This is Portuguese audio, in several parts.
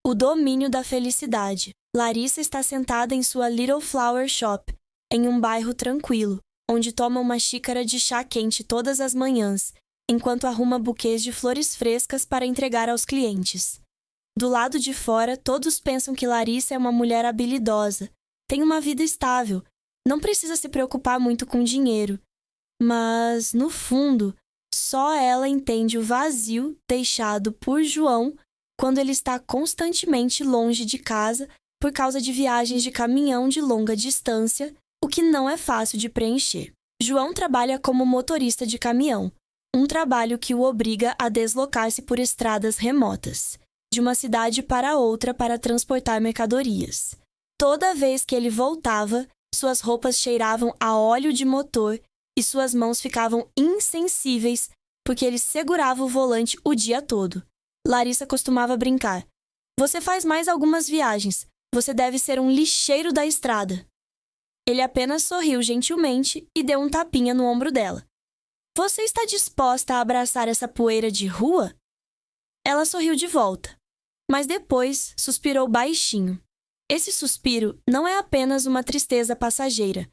O domínio da felicidade. Larissa está sentada em sua Little Flower Shop, em um bairro tranquilo, onde toma uma xícara de chá quente todas as manhãs, enquanto arruma buquês de flores frescas para entregar aos clientes. Do lado de fora, todos pensam que Larissa é uma mulher habilidosa, tem uma vida estável, não precisa se preocupar muito com dinheiro. Mas, no fundo, só ela entende o vazio deixado por João quando ele está constantemente longe de casa por causa de viagens de caminhão de longa distância, o que não é fácil de preencher. João trabalha como motorista de caminhão, um trabalho que o obriga a deslocar-se por estradas remotas, de uma cidade para outra para transportar mercadorias. Toda vez que ele voltava, suas roupas cheiravam a óleo de motor e suas mãos ficavam insensíveis porque ele segurava o volante o dia todo. Larissa costumava brincar. Você faz mais algumas viagens. Você deve ser um lixeiro da estrada. Ele apenas sorriu gentilmente e deu um tapinha no ombro dela. Você está disposta a abraçar essa poeira de rua? Ela sorriu de volta, mas depois suspirou baixinho. Esse suspiro não é apenas uma tristeza passageira,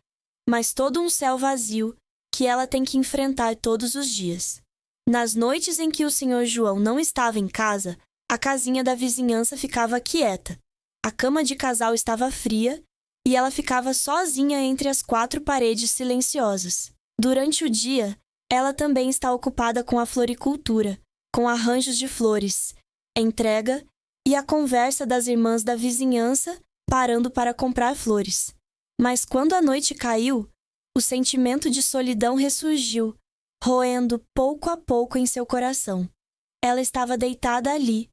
mas todo um céu vazio que ela tem que enfrentar todos os dias. Nas noites em que o Sr. João não estava em casa, a casinha da vizinhança ficava quieta. A cama de casal estava fria e ela ficava sozinha entre as quatro paredes silenciosas. Durante o dia, ela também está ocupada com a floricultura, com arranjos de flores, entrega e a conversa das irmãs da vizinhança parando para comprar flores. Mas quando a noite caiu, o sentimento de solidão ressurgiu, roendo pouco a pouco em seu coração. Ela estava deitada ali,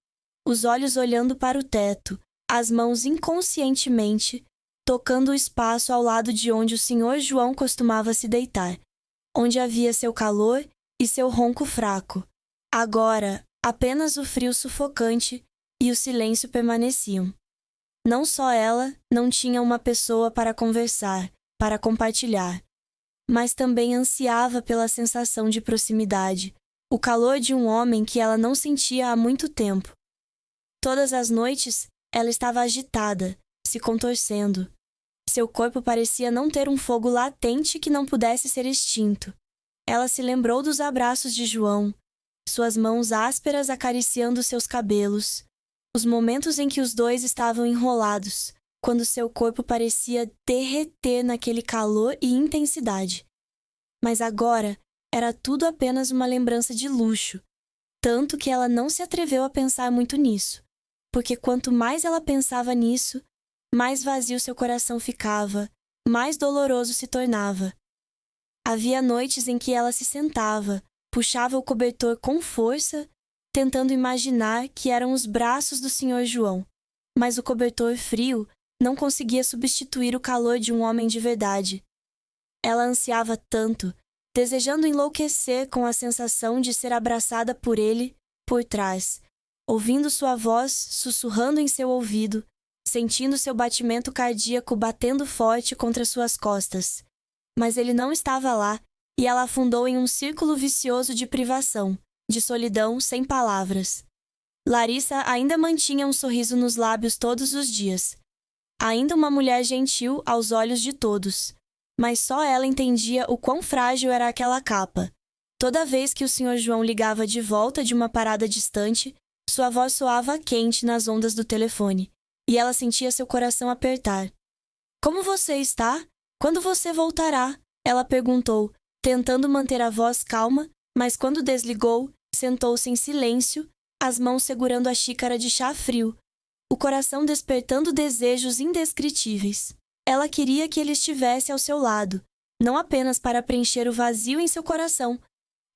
os olhos olhando para o teto, as mãos inconscientemente tocando o espaço ao lado de onde o Sr. João costumava se deitar, onde havia seu calor e seu ronco fraco. Agora, apenas o frio sufocante e o silêncio permaneciam. Não só ela não tinha uma pessoa para conversar, para compartilhar, mas também ansiava pela sensação de proximidade, o calor de um homem que ela não sentia há muito tempo. Todas as noites, ela estava agitada, se contorcendo. Seu corpo parecia não ter um fogo latente que não pudesse ser extinto. Ela se lembrou dos abraços de João, suas mãos ásperas acariciando seus cabelos, os momentos em que os dois estavam enrolados, quando seu corpo parecia derreter naquele calor e intensidade. Mas agora era tudo apenas uma lembrança de luxo, tanto que ela não se atreveu a pensar muito nisso, porque quanto mais ela pensava nisso, mais vazio seu coração ficava, mais doloroso se tornava. Havia noites em que ela se sentava, puxava o cobertor com força, tentando imaginar que eram os braços do Sr. João, mas o cobertor frio não conseguia substituir o calor de um homem de verdade. Ela ansiava tanto, desejando enlouquecer com a sensação de ser abraçada por ele por trás, ouvindo sua voz sussurrando em seu ouvido, sentindo seu batimento cardíaco batendo forte contra suas costas. Mas ele não estava lá e ela afundou em um círculo vicioso de privação, de solidão sem palavras. Larissa ainda mantinha um sorriso nos lábios todos os dias. Ainda uma mulher gentil aos olhos de todos. Mas só ela entendia o quão frágil era aquela capa. Toda vez que o Sr. João ligava de volta de uma parada distante, sua voz soava quente nas ondas do telefone, e ela sentia seu coração apertar. Como você está? Quando você voltará? Ela perguntou, tentando manter a voz calma, mas quando desligou, sentou-se em silêncio, as mãos segurando a xícara de chá frio, o coração despertando desejos indescritíveis. Ela queria que ele estivesse ao seu lado, não apenas para preencher o vazio em seu coração,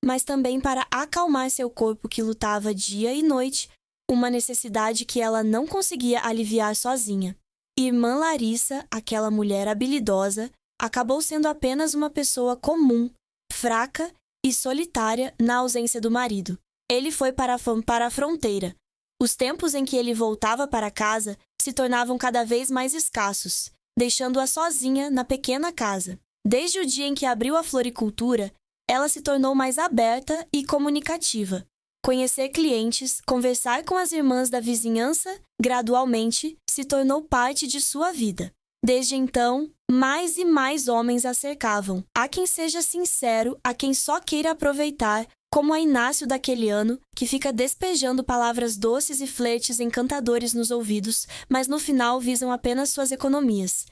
mas também para acalmar seu corpo que lutava dia e noite, uma necessidade que ela não conseguia aliviar sozinha. Irmã Larissa, aquela mulher habilidosa, acabou sendo apenas uma pessoa comum, fraca e solitária na ausência do marido. Ele foi para a fronteira. Os tempos em que ele voltava para casa se tornavam cada vez mais escassos, deixando-a sozinha na pequena casa. Desde o dia em que abriu a floricultura, ela se tornou mais aberta e comunicativa. conhecer clientes, conversar com as irmãs da vizinhança, gradualmente se tornou parte de sua vida. Desde então, mais e mais homens a cercavam. Há quem seja sincero, há quem só queira aproveitar, como a Inácio daquele ano, que fica despejando palavras doces e flertes encantadores nos ouvidos, mas no final visam apenas suas economias.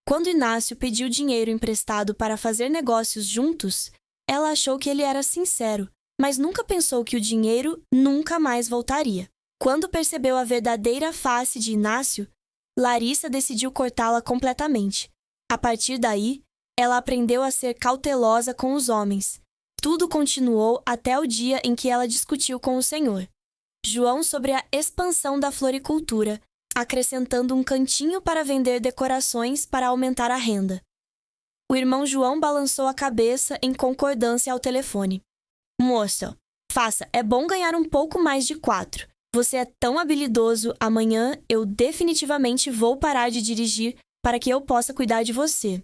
Quando Inácio pediu dinheiro emprestado para fazer negócios juntos, ela achou que ele era sincero, mas nunca pensou que o dinheiro nunca mais voltaria. Quando percebeu a verdadeira face de Inácio, Larissa decidiu cortá-la completamente. A partir daí, ela aprendeu a ser cautelosa com os homens. Tudo continuou até o dia em que ela discutiu com o Senhor João sobre a expansão da floricultura, acrescentando um cantinho para vender decorações para aumentar a renda. O irmão João balançou a cabeça em concordância ao telefone. Moça, faça, é bom ganhar um pouco mais de 4. Você é tão habilidoso, amanhã eu definitivamente vou parar de dirigir para que eu possa cuidar de você.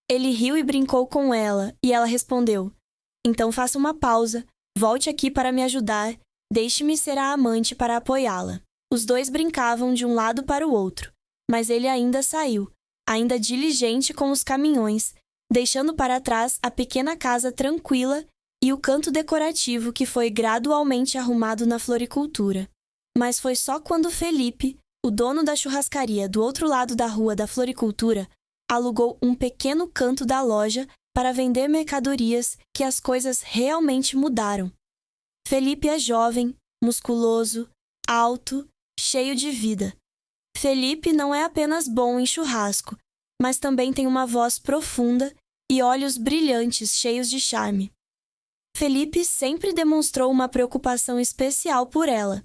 Ele riu e brincou com ela, e ela respondeu: então faça uma pausa, volte aqui para me ajudar, deixe-me ser a amante para apoiá-la. Os dois brincavam de um lado para o outro, mas ele ainda saiu, ainda diligente com os caminhões, deixando para trás a pequena casa tranquila e o canto decorativo que foi gradualmente arrumado na floricultura. Mas foi só quando Felipe, o dono da churrascaria do outro lado da rua da floricultura, alugou um pequeno canto da loja para vender mercadorias que as coisas realmente mudaram. Felipe é jovem, musculoso, alto, cheio de vida. Felipe não é apenas bom em churrasco, mas também tem uma voz profunda e olhos brilhantes cheios de charme. Felipe sempre demonstrou uma preocupação especial por ela.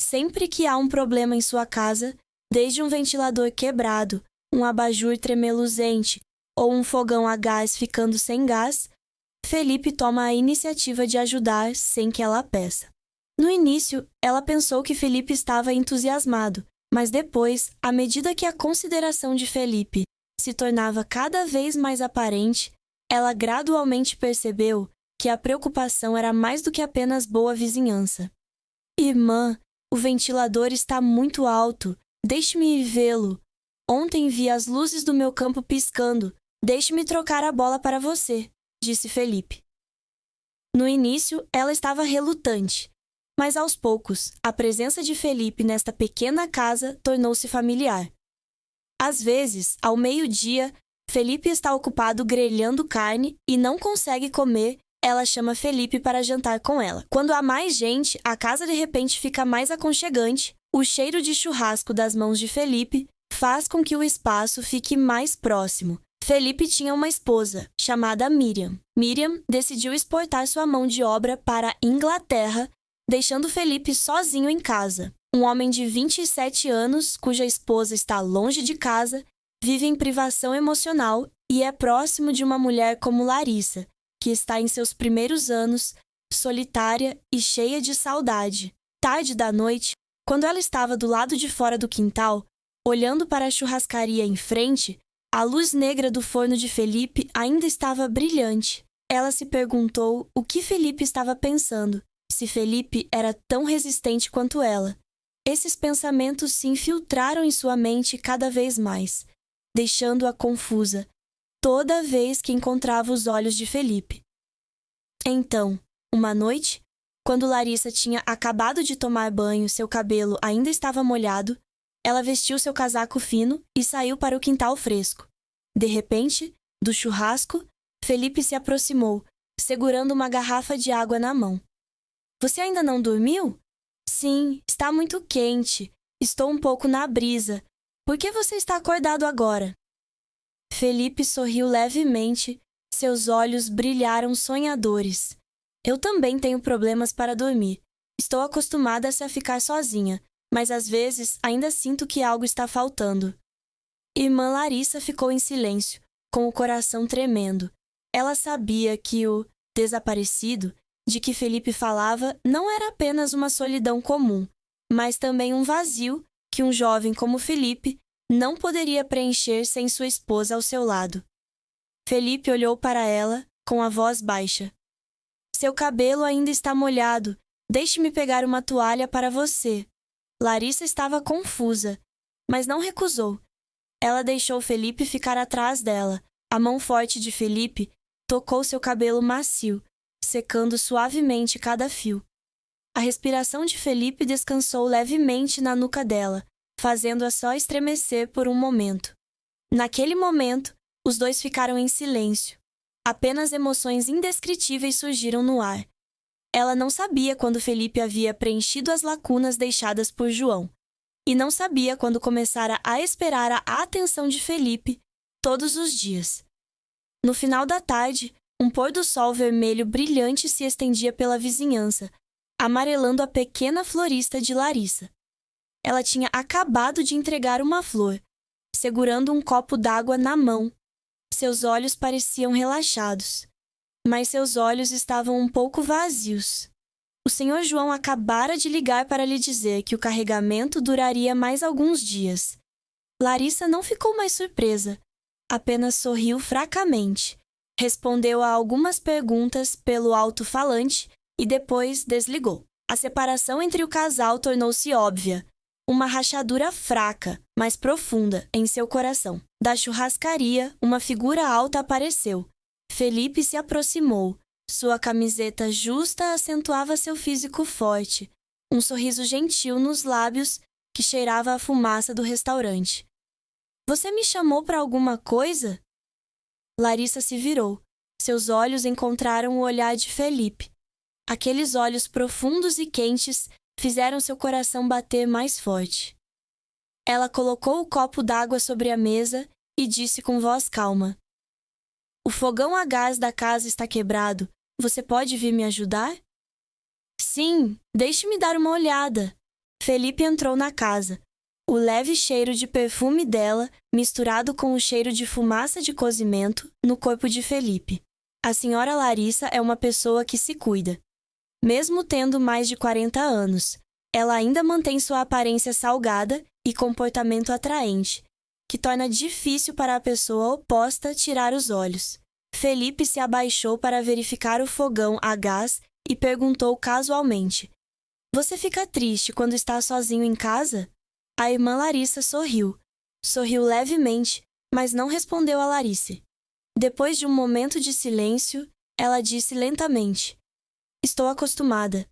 Sempre que há um problema em sua casa, desde um ventilador quebrado, um abajur tremeluzente ou um fogão a gás ficando sem gás, Felipe toma a iniciativa de ajudar sem que ela peça. No início, ela pensou que Felipe estava entusiasmado, mas depois, à medida que a consideração de Felipe se tornava cada vez mais aparente, ela gradualmente percebeu que a preocupação era mais do que apenas boa vizinhança. Irmã, o ventilador está muito alto, deixe-me vê-lo. Ontem vi as luzes do meu campo piscando, deixe-me trocar a bola para você, disse Felipe. No início, ela estava relutante, mas aos poucos, a presença de Felipe nesta pequena casa tornou-se familiar. Às vezes, ao meio-dia, Felipe está ocupado grelhando carne e não consegue comer. Ela chama Felipe para jantar com ela. Quando há mais gente, a casa de repente fica mais aconchegante. O cheiro de churrasco das mãos de Felipe faz com que o espaço fique mais próximo. Felipe tinha uma esposa, chamada Miriam. Miriam decidiu exportar sua mão de obra para a Inglaterra, deixando Felipe sozinho em casa. Um homem de 27 anos, cuja esposa está longe de casa, vive em privação emocional e é próximo de uma mulher como Larissa, que está em seus primeiros anos, solitária e cheia de saudade. Tarde da noite, quando ela estava do lado de fora do quintal, olhando para a churrascaria em frente, a luz negra do forno de Felipe ainda estava brilhante. Ela se perguntou o que Felipe estava pensando, se Felipe era tão resistente quanto ela. Esses pensamentos se infiltraram em sua mente cada vez mais, deixando-a confusa toda vez que encontrava os olhos de Felipe. Então, uma noite, quando Larissa tinha acabado de tomar banho, seu cabelo ainda estava molhado, ela vestiu seu casaco fino e saiu para o quintal fresco. De repente, do churrasco, Felipe se aproximou, segurando uma garrafa de água na mão. Você ainda não dormiu? Sim, está muito quente. Estou um pouco na brisa. Por que você está acordado agora? Felipe sorriu levemente, seus olhos brilharam sonhadores. Eu também tenho problemas para dormir. Estou acostumada a ficar sozinha, mas às vezes ainda sinto que algo está faltando. Irmã Larissa ficou em silêncio, com o coração tremendo. Ela sabia que o desaparecido de que Felipe falava não era apenas uma solidão comum, mas também um vazio que um jovem como Felipe não poderia preencher sem sua esposa ao seu lado. Felipe olhou para ela com a voz baixa. Seu cabelo ainda está molhado. Deixe-me pegar uma toalha para você. Larissa estava confusa, mas não recusou. Ela deixou Felipe ficar atrás dela. A mão forte de Felipe tocou seu cabelo macio, secando suavemente cada fio. A respiração de Felipe descansou levemente na nuca dela, fazendo-a só estremecer por um momento. Naquele momento, os dois ficaram em silêncio. Apenas emoções indescritíveis surgiram no ar. Ela não sabia quando Felipe havia preenchido as lacunas deixadas por João. E não sabia quando começara a esperar a atenção de Felipe todos os dias. No final da tarde, um pôr-do-sol vermelho brilhante se estendia pela vizinhança, amarelando a pequena florista de Larissa. Ela tinha acabado de entregar uma flor, segurando um copo d'água na mão. Seus olhos pareciam relaxados, mas seus olhos estavam um pouco vazios. O Sr. João acabara de ligar para lhe dizer que o carregamento duraria mais alguns dias. Larissa não ficou mais surpresa, apenas sorriu fracamente, respondeu a algumas perguntas pelo alto-falante e depois desligou. A separação entre o casal tornou-se óbvia. Uma rachadura fraca, mas profunda, em seu coração. Da churrascaria, uma figura alta apareceu. Felipe se aproximou. Sua camiseta justa acentuava seu físico forte, um sorriso gentil nos lábios que cheirava a fumaça do restaurante. Você me chamou para alguma coisa? Larissa se virou. Seus olhos encontraram o olhar de Felipe. Aqueles olhos profundos e quentes fizeram seu coração bater mais forte. Ela colocou o copo d'água sobre a mesa e disse com voz calma: O fogão a gás da casa está quebrado. Você pode vir me ajudar? Sim, deixe-me dar uma olhada. Felipe entrou na casa. O leve cheiro de perfume dela, misturado com o cheiro de fumaça de cozimento, no corpo de Felipe. A senhora Larissa é uma pessoa que se cuida. Mesmo tendo mais de 40 anos, ela ainda mantém sua aparência salgada e comportamento atraente, que torna difícil para a pessoa oposta tirar os olhos. Felipe se abaixou para verificar o fogão a gás e perguntou casualmente: Você fica triste quando está sozinho em casa? A irmã Larissa sorriu. Sorriu levemente, mas não respondeu a Larissa. Depois de um momento de silêncio, ela disse lentamente: Estou acostumada.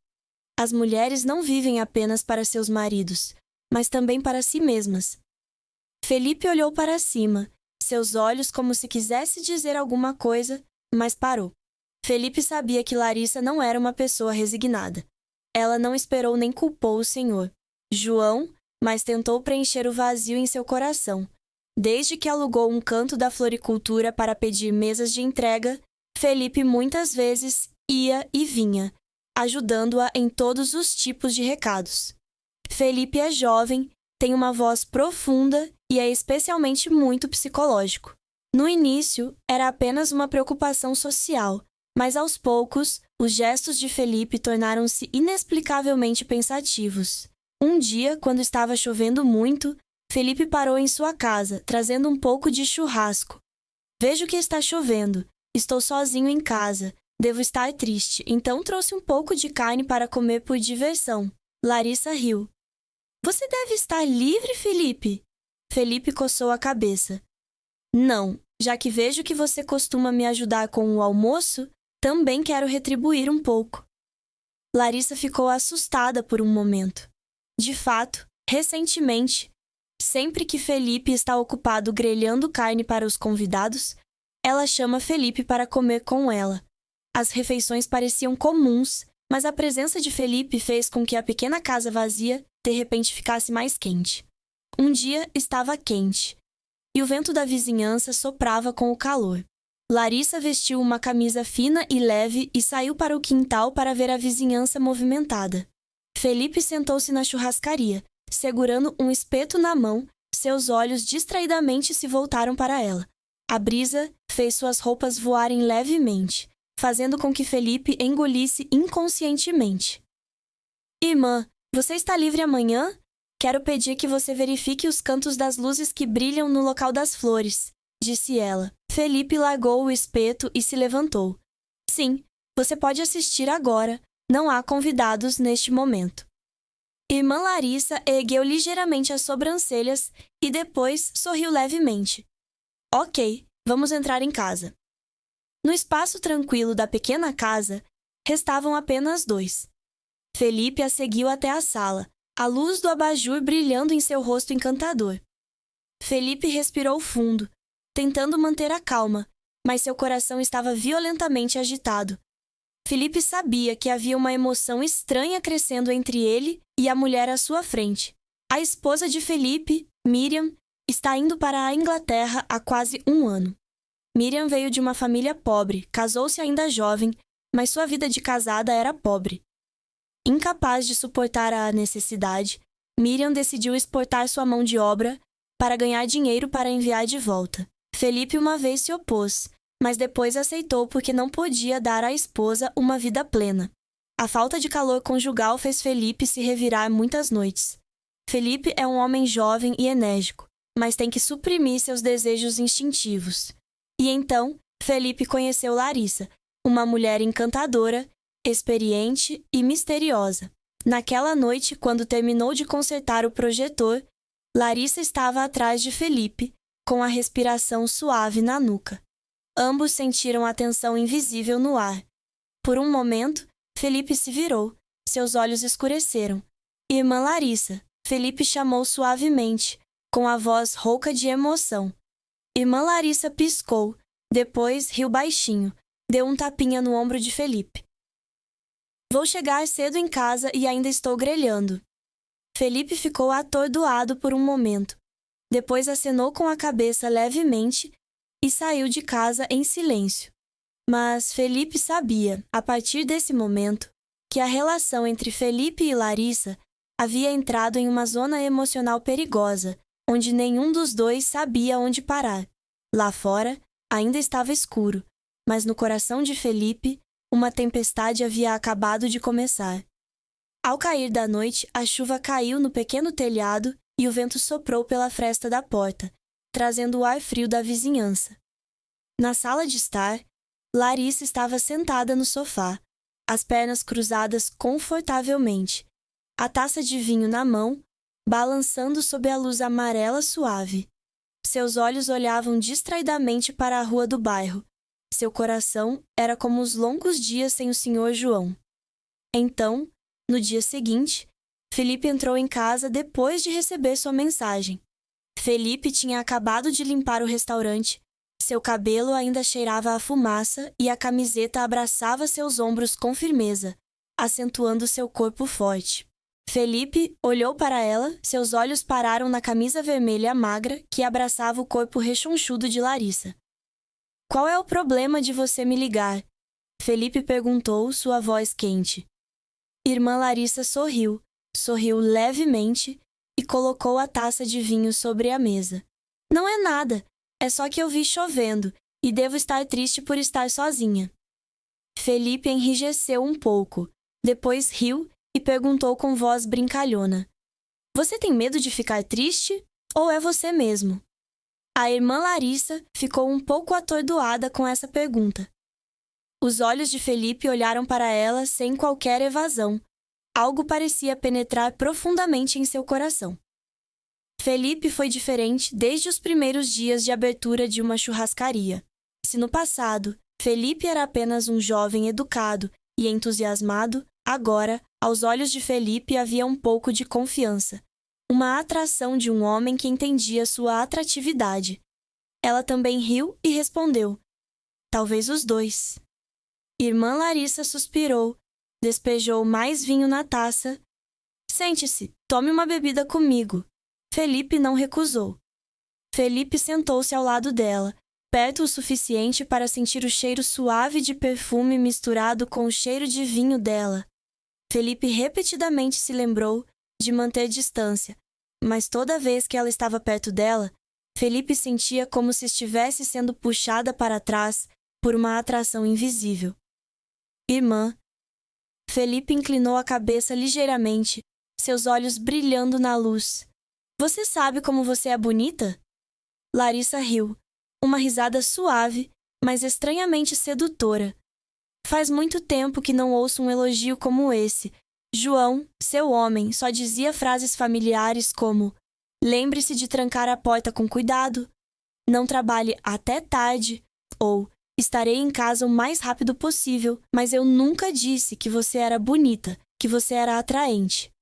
As mulheres não vivem apenas para seus maridos, mas também para si mesmas. Felipe olhou para cima, seus olhos como se quisesse dizer alguma coisa, mas parou. Felipe sabia que Larissa não era uma pessoa resignada. Ela não esperou nem culpou o senhor João, mas tentou preencher o vazio em seu coração. Desde que alugou um canto da floricultura para pedir mesas de entrega, Felipe muitas vezes ia e vinha, ajudando-a em todos os tipos de recados. Felipe é jovem, tem uma voz profunda e é especialmente muito psicológico. No início, era apenas uma preocupação social, mas aos poucos, os gestos de Felipe tornaram-se inexplicavelmente pensativos. Um dia, quando estava chovendo muito, Felipe parou em sua casa, trazendo um pouco de churrasco. Vejo que está chovendo. Estou sozinho em casa. Devo estar triste, então trouxe um pouco de carne para comer por diversão. Larissa riu. Você deve estar livre, Felipe? Felipe coçou a cabeça. Não, já que vejo que você costuma me ajudar com o almoço, também quero retribuir um pouco. Larissa ficou assustada por um momento. De fato, recentemente, sempre que Felipe está ocupado grelhando carne para os convidados, ela chama Felipe para comer com ela. As refeições pareciam comuns, mas a presença de Felipe fez com que a pequena casa vazia de repente ficasse mais quente. Um dia estava quente, e o vento da vizinhança soprava com o calor. Larissa vestiu uma camisa fina e leve e saiu para o quintal para ver a vizinhança movimentada. Felipe sentou-se na churrascaria, segurando um espeto na mão, seus olhos distraidamente se voltaram para ela. A brisa fez suas roupas voarem levemente, fazendo com que Felipe engolisse inconscientemente. Irmã, você está livre amanhã? Quero pedir que você verifique os cantos das luzes que brilham no local das flores, disse ela. Felipe largou o espeto e se levantou. Sim, Você pode assistir agora, não há convidados neste momento. Irmã Larissa ergueu ligeiramente as sobrancelhas e depois sorriu levemente. Ok, vamos entrar em casa. No espaço tranquilo da pequena casa, restavam apenas dois. Felipe a seguiu até a sala, a luz do abajur brilhando em seu rosto encantador. Felipe respirou fundo, tentando manter a calma, mas seu coração estava violentamente agitado. Felipe sabia que havia uma emoção estranha crescendo entre ele e a mulher à sua frente. A esposa de Felipe, Miriam, está indo para a Inglaterra há quase 1 ano. Miriam veio de uma família pobre, casou-se ainda jovem, mas sua vida de casada era pobre. Incapaz de suportar a necessidade, Miriam decidiu exportar sua mão de obra para ganhar dinheiro para enviar de volta. Felipe uma vez se opôs, mas depois aceitou porque não podia dar à esposa uma vida plena. A falta de calor conjugal fez Felipe se revirar muitas noites. Felipe é um homem jovem e enérgico, mas tem que suprimir seus desejos instintivos. E então, Felipe conheceu Larissa, uma mulher encantadora, experiente e misteriosa. Naquela noite, quando terminou de consertar o projetor, Larissa estava atrás de Felipe, com a respiração suave na nuca. Ambos sentiram a tensão invisível no ar. Por um momento, Felipe se virou. Seus olhos escureceram. Irmã Larissa, Felipe chamou suavemente, com a voz rouca de emoção. Irmã Larissa piscou, depois riu baixinho, deu um tapinha no ombro de Felipe. Vou chegar cedo em casa e ainda estou grelhando. Felipe ficou atordoado por um momento. Depois acenou com a cabeça levemente e saiu de casa em silêncio. Mas Felipe sabia, a partir desse momento, que a relação entre Felipe e Larissa havia entrado em uma zona emocional perigosa, onde nenhum dos dois sabia onde parar. Lá fora, ainda estava escuro, mas no coração de Felipe, uma tempestade havia acabado de começar. Ao cair da noite, a chuva caiu no pequeno telhado e o vento soprou pela fresta da porta, trazendo o ar frio da vizinhança. Na sala de estar, Larissa estava sentada no sofá, as pernas cruzadas confortavelmente, a taça de vinho na mão, balançando sob a luz amarela suave. Seus olhos olhavam distraidamente para a rua do bairro. Seu coração era como os longos dias sem o Sr. João. Então, no dia seguinte, Felipe entrou em casa depois de receber sua mensagem. Felipe tinha acabado de limpar o restaurante, seu cabelo ainda cheirava a fumaça e a camiseta abraçava seus ombros com firmeza, acentuando seu corpo forte. Felipe olhou para ela, seus olhos pararam na camisa vermelha magra que abraçava o corpo rechonchudo de Larissa. Qual é o problema de você me ligar? Felipe perguntou, sua voz quente. Irmã Larissa sorriu levemente e colocou a taça de vinho sobre a mesa. Não é nada, é só que eu vi chovendo e devo estar triste por estar sozinha. Felipe enrijeceu um pouco, depois riu e perguntou com voz brincalhona. Você tem medo de ficar triste ou é você mesmo? A irmã Larissa ficou um pouco atordoada com essa pergunta. Os olhos de Felipe olharam para ela sem qualquer evasão. Algo parecia penetrar profundamente em seu coração. Felipe foi diferente desde os primeiros dias de abertura de uma churrascaria. Se no passado, Felipe era apenas um jovem educado e entusiasmado, agora, aos olhos de Felipe havia um pouco de confiança. Uma atração de um homem que entendia sua atratividade. Ela também riu e respondeu. Talvez os dois. Irmã Larissa suspirou, despejou mais vinho na taça. Sente-se, tome uma bebida comigo. Felipe não recusou. Felipe sentou-se ao lado dela, perto o suficiente para sentir o cheiro suave de perfume misturado com o cheiro de vinho dela. Felipe repetidamente se lembrou de manter distância, mas toda vez que ela estava perto dela, Felipe sentia como se estivesse sendo puxada para trás por uma atração invisível. Irmã. Felipe inclinou a cabeça ligeiramente, seus olhos brilhando na luz. Você sabe como você é bonita? Larissa riu, uma risada suave, mas estranhamente sedutora. Faz muito tempo que não ouço um elogio como esse. João, seu homem, só dizia frases familiares como: lembre-se de trancar a porta com cuidado, não trabalhe até tarde, ou estarei em casa o mais rápido possível, mas eu nunca disse que você era bonita, que você era atraente.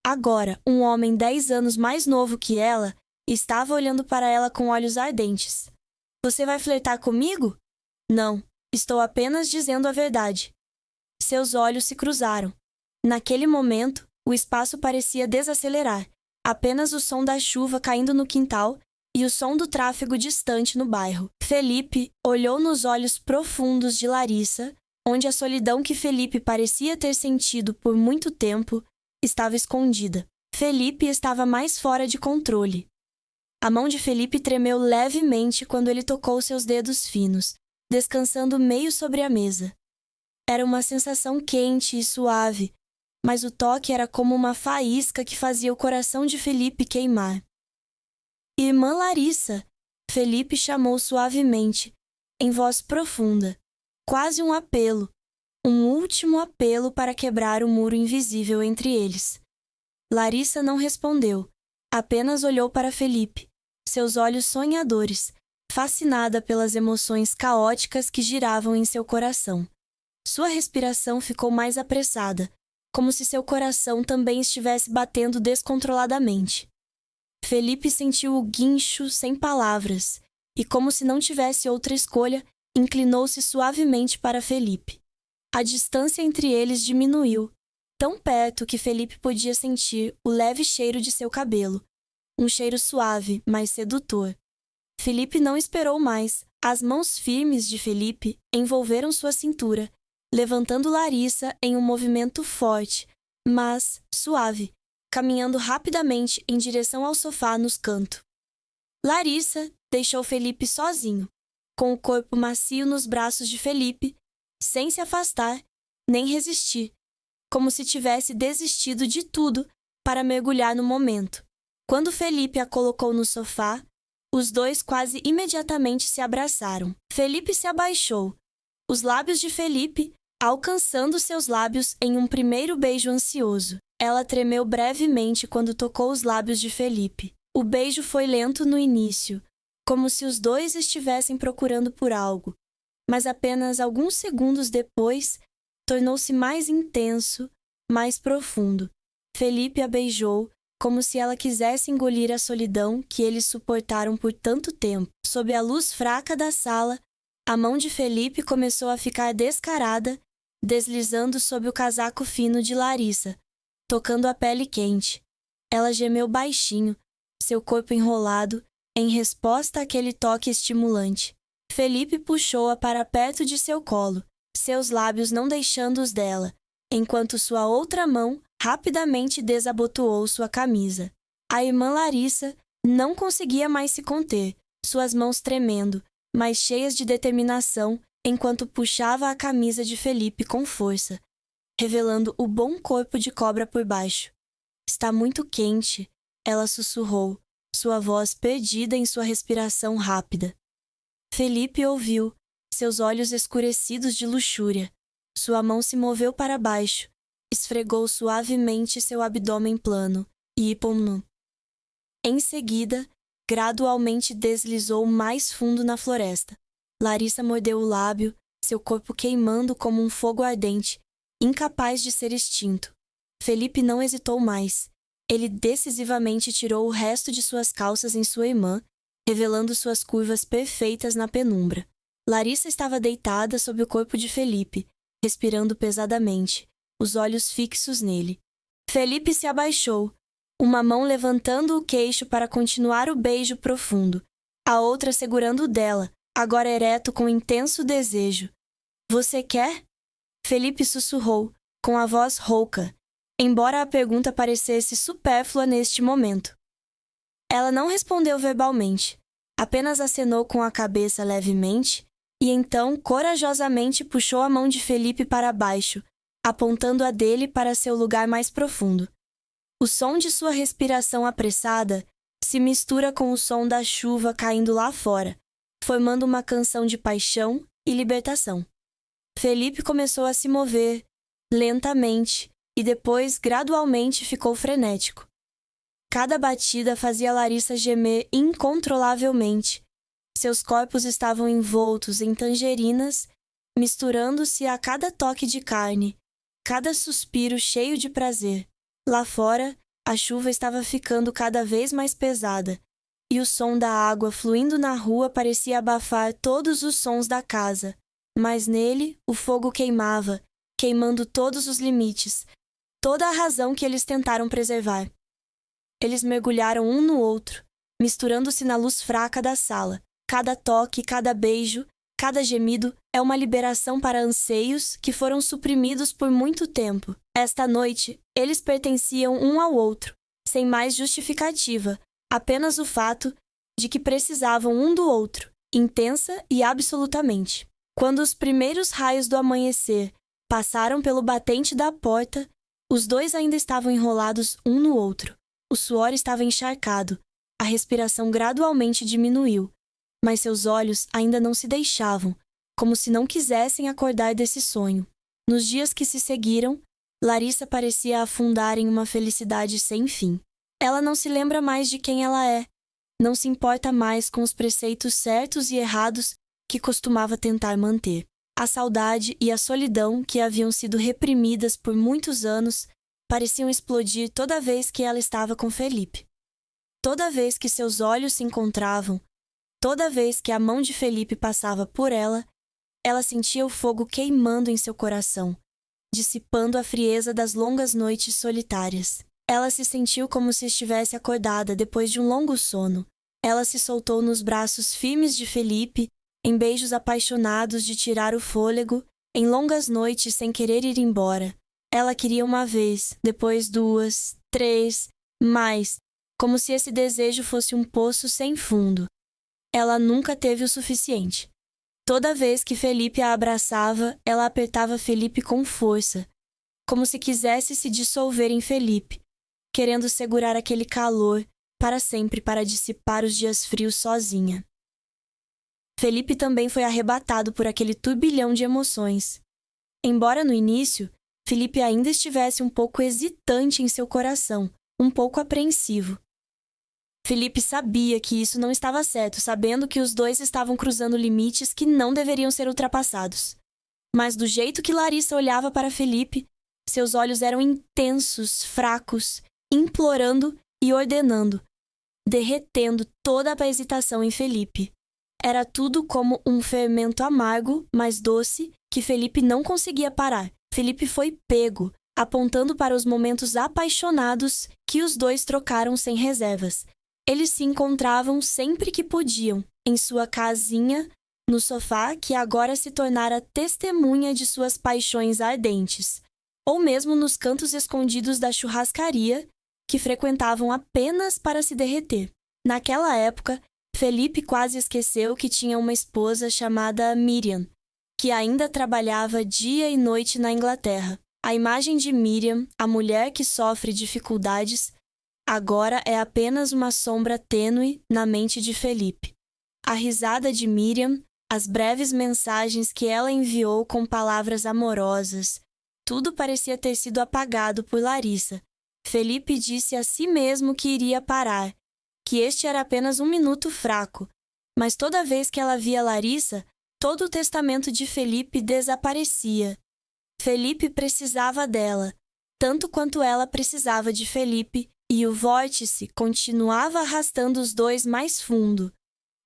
Agora, um homem 10 anos mais novo que ela estava olhando para ela com olhos ardentes. Você vai flertar comigo? Não, estou apenas dizendo a verdade. Seus olhos se cruzaram. Naquele momento, o espaço parecia desacelerar. Apenas o som da chuva caindo no quintal e o som do tráfego distante no bairro. Felipe olhou nos olhos profundos de Larissa, onde a solidão que Felipe parecia ter sentido por muito tempo estava escondida. Felipe estava mais fora de controle. A mão de Felipe tremeu levemente quando ele tocou seus dedos finos, descansando meio sobre a mesa. Era uma sensação quente e suave, mas o toque era como uma faísca que fazia o coração de Felipe queimar. Irmã Larissa, Felipe chamou suavemente, em voz profunda, quase um apelo, um último apelo para quebrar o muro invisível entre eles. Larissa não respondeu, apenas olhou para Felipe, seus olhos sonhadores, fascinada pelas emoções caóticas que giravam em seu coração. Sua respiração ficou mais apressada, como se seu coração também estivesse batendo descontroladamente. Felipe sentiu o guincho sem palavras, e como se não tivesse outra escolha, inclinou-se suavemente para Felipe. A distância entre eles diminuiu, tão perto que Felipe podia sentir o leve cheiro de seu cabelo, um cheiro suave, mas sedutor. Felipe não esperou mais. As mãos firmes de Felipe envolveram sua cintura, levantando Larissa em um movimento forte, mas suave, caminhando rapidamente em direção ao sofá nos cantos. Larissa deixou Felipe sozinho, com o corpo macio nos braços de Felipe, sem se afastar, nem resistir, como se tivesse desistido de tudo para mergulhar no momento. Quando Felipe a colocou no sofá, os dois quase imediatamente se abraçaram. Felipe se abaixou, os lábios de Felipe alcançando seus lábios em um primeiro beijo ansioso. Ela tremeu brevemente quando tocou os lábios de Felipe. O beijo foi lento no início, como se os dois estivessem procurando por algo, mas apenas alguns segundos depois tornou-se mais intenso, mais profundo. Felipe a beijou, como se ela quisesse engolir a solidão que eles suportaram por tanto tempo. Sob a luz fraca da sala, a mão de Felipe começou a ficar descarada, deslizando sob o casaco fino de Larissa, tocando a pele quente. Ela gemeu baixinho, seu corpo enrolado, em resposta àquele toque estimulante. Felipe puxou-a para perto de seu colo, seus lábios não deixando os dela, enquanto sua outra mão rapidamente desabotoou sua camisa. A irmã Larissa não conseguia mais se conter, suas mãos tremendo, mas cheias de determinação, enquanto puxava a camisa de Felipe com força, revelando o bom corpo de cobra por baixo. Está muito quente, ela sussurrou, sua voz perdida em sua respiração rápida. Felipe ouviu, seus olhos escurecidos de luxúria. Sua mão se moveu para baixo, esfregou suavemente seu abdômen plano e pum. Em seguida, gradualmente deslizou mais fundo na floresta. Larissa mordeu o lábio, seu corpo queimando como um fogo ardente, incapaz de ser extinto. Felipe não hesitou mais. Ele decisivamente tirou o resto de suas calças em sua irmã, revelando suas curvas perfeitas na penumbra. Larissa estava deitada sob o corpo de Felipe, respirando pesadamente, os olhos fixos nele. Felipe se abaixou, uma mão levantando o queixo para continuar o beijo profundo, a outra segurando o dela, agora ereto com intenso desejo. Você quer? Felipe sussurrou, com a voz rouca, embora a pergunta parecesse supérflua neste momento. Ela não respondeu verbalmente, apenas acenou com a cabeça levemente e então corajosamente puxou a mão de Felipe para baixo, apontando a dele para seu lugar mais profundo. O som de sua respiração apressada se mistura com o som da chuva caindo lá fora, formando uma canção de paixão e libertação. Felipe começou a se mover, lentamente, e depois, gradualmente, ficou frenético. Cada batida fazia Larissa gemer incontrolavelmente. Seus corpos estavam envoltos em tangerinas, misturando-se a cada toque de carne, cada suspiro cheio de prazer. Lá fora, a chuva estava ficando cada vez mais pesada, e o som da água fluindo na rua parecia abafar todos os sons da casa. Mas nele, o fogo queimava, queimando todos os limites, toda a razão que eles tentaram preservar. Eles mergulharam um no outro, misturando-se na luz fraca da sala. Cada toque, cada beijo, cada gemido é uma liberação para anseios que foram suprimidos por muito tempo. Esta noite, eles pertenciam um ao outro, sem mais justificativa, apenas o fato de que precisavam um do outro, intensa e absolutamente. Quando os primeiros raios do amanhecer passaram pelo batente da porta, os dois ainda estavam enrolados um no outro. O suor estava encharcado, a respiração gradualmente diminuiu, mas seus olhos ainda não se deixavam, como se não quisessem acordar desse sonho. Nos dias que se seguiram, Larissa parecia afundar em uma felicidade sem fim. Ela não se lembra mais de quem ela é, não se importa mais com os preceitos certos e errados que costumava tentar manter. A saudade e a solidão que haviam sido reprimidas por muitos anos pareciam explodir toda vez que ela estava com Felipe. Toda vez que seus olhos se encontravam, toda vez que a mão de Felipe passava por ela, ela sentia o fogo queimando em seu coração, dissipando a frieza das longas noites solitárias. Ela se sentiu como se estivesse acordada depois de um longo sono. Ela se soltou nos braços firmes de Felipe, em beijos apaixonados de tirar o fôlego, em longas noites sem querer ir embora. Ela queria uma vez, depois 2, 3, mais, como se esse desejo fosse um poço sem fundo. Ela nunca teve o suficiente. Toda vez que Felipe a abraçava, ela apertava Felipe com força, como se quisesse se dissolver em Felipe, querendo segurar aquele calor para sempre para dissipar os dias frios sozinha. Felipe também foi arrebatado por aquele turbilhão de emoções. Embora no início, Felipe ainda estivesse um pouco hesitante em seu coração, um pouco apreensivo. Felipe sabia que isso não estava certo, sabendo que os dois estavam cruzando limites que não deveriam ser ultrapassados. Mas do jeito que Larissa olhava para Felipe, seus olhos eram intensos, fracos, implorando e ordenando, derretendo toda a hesitação em Felipe. Era tudo como um fermento amargo, mas doce, que Felipe não conseguia parar. Felipe foi pego, apontando para os momentos apaixonados que os dois trocaram sem reservas. Eles se encontravam sempre que podiam, em sua casinha, no sofá que agora se tornara testemunha de suas paixões ardentes, ou mesmo nos cantos escondidos da churrascaria, que frequentavam apenas para se derreter. Naquela época, Felipe quase esqueceu que tinha uma esposa chamada Miriam, que ainda trabalhava dia e noite na Inglaterra. A imagem de Miriam, a mulher que sofre dificuldades, agora é apenas uma sombra tênue na mente de Felipe. A risada de Miriam, as breves mensagens que ela enviou com palavras amorosas, tudo parecia ter sido apagado por Larissa. Felipe disse a si mesmo que iria parar, que este era apenas um minuto fraco, mas toda vez que ela via Larissa, todo o testamento de Felipe desaparecia. Felipe precisava dela, tanto quanto ela precisava de Felipe, e o vórtice continuava arrastando os dois mais fundo,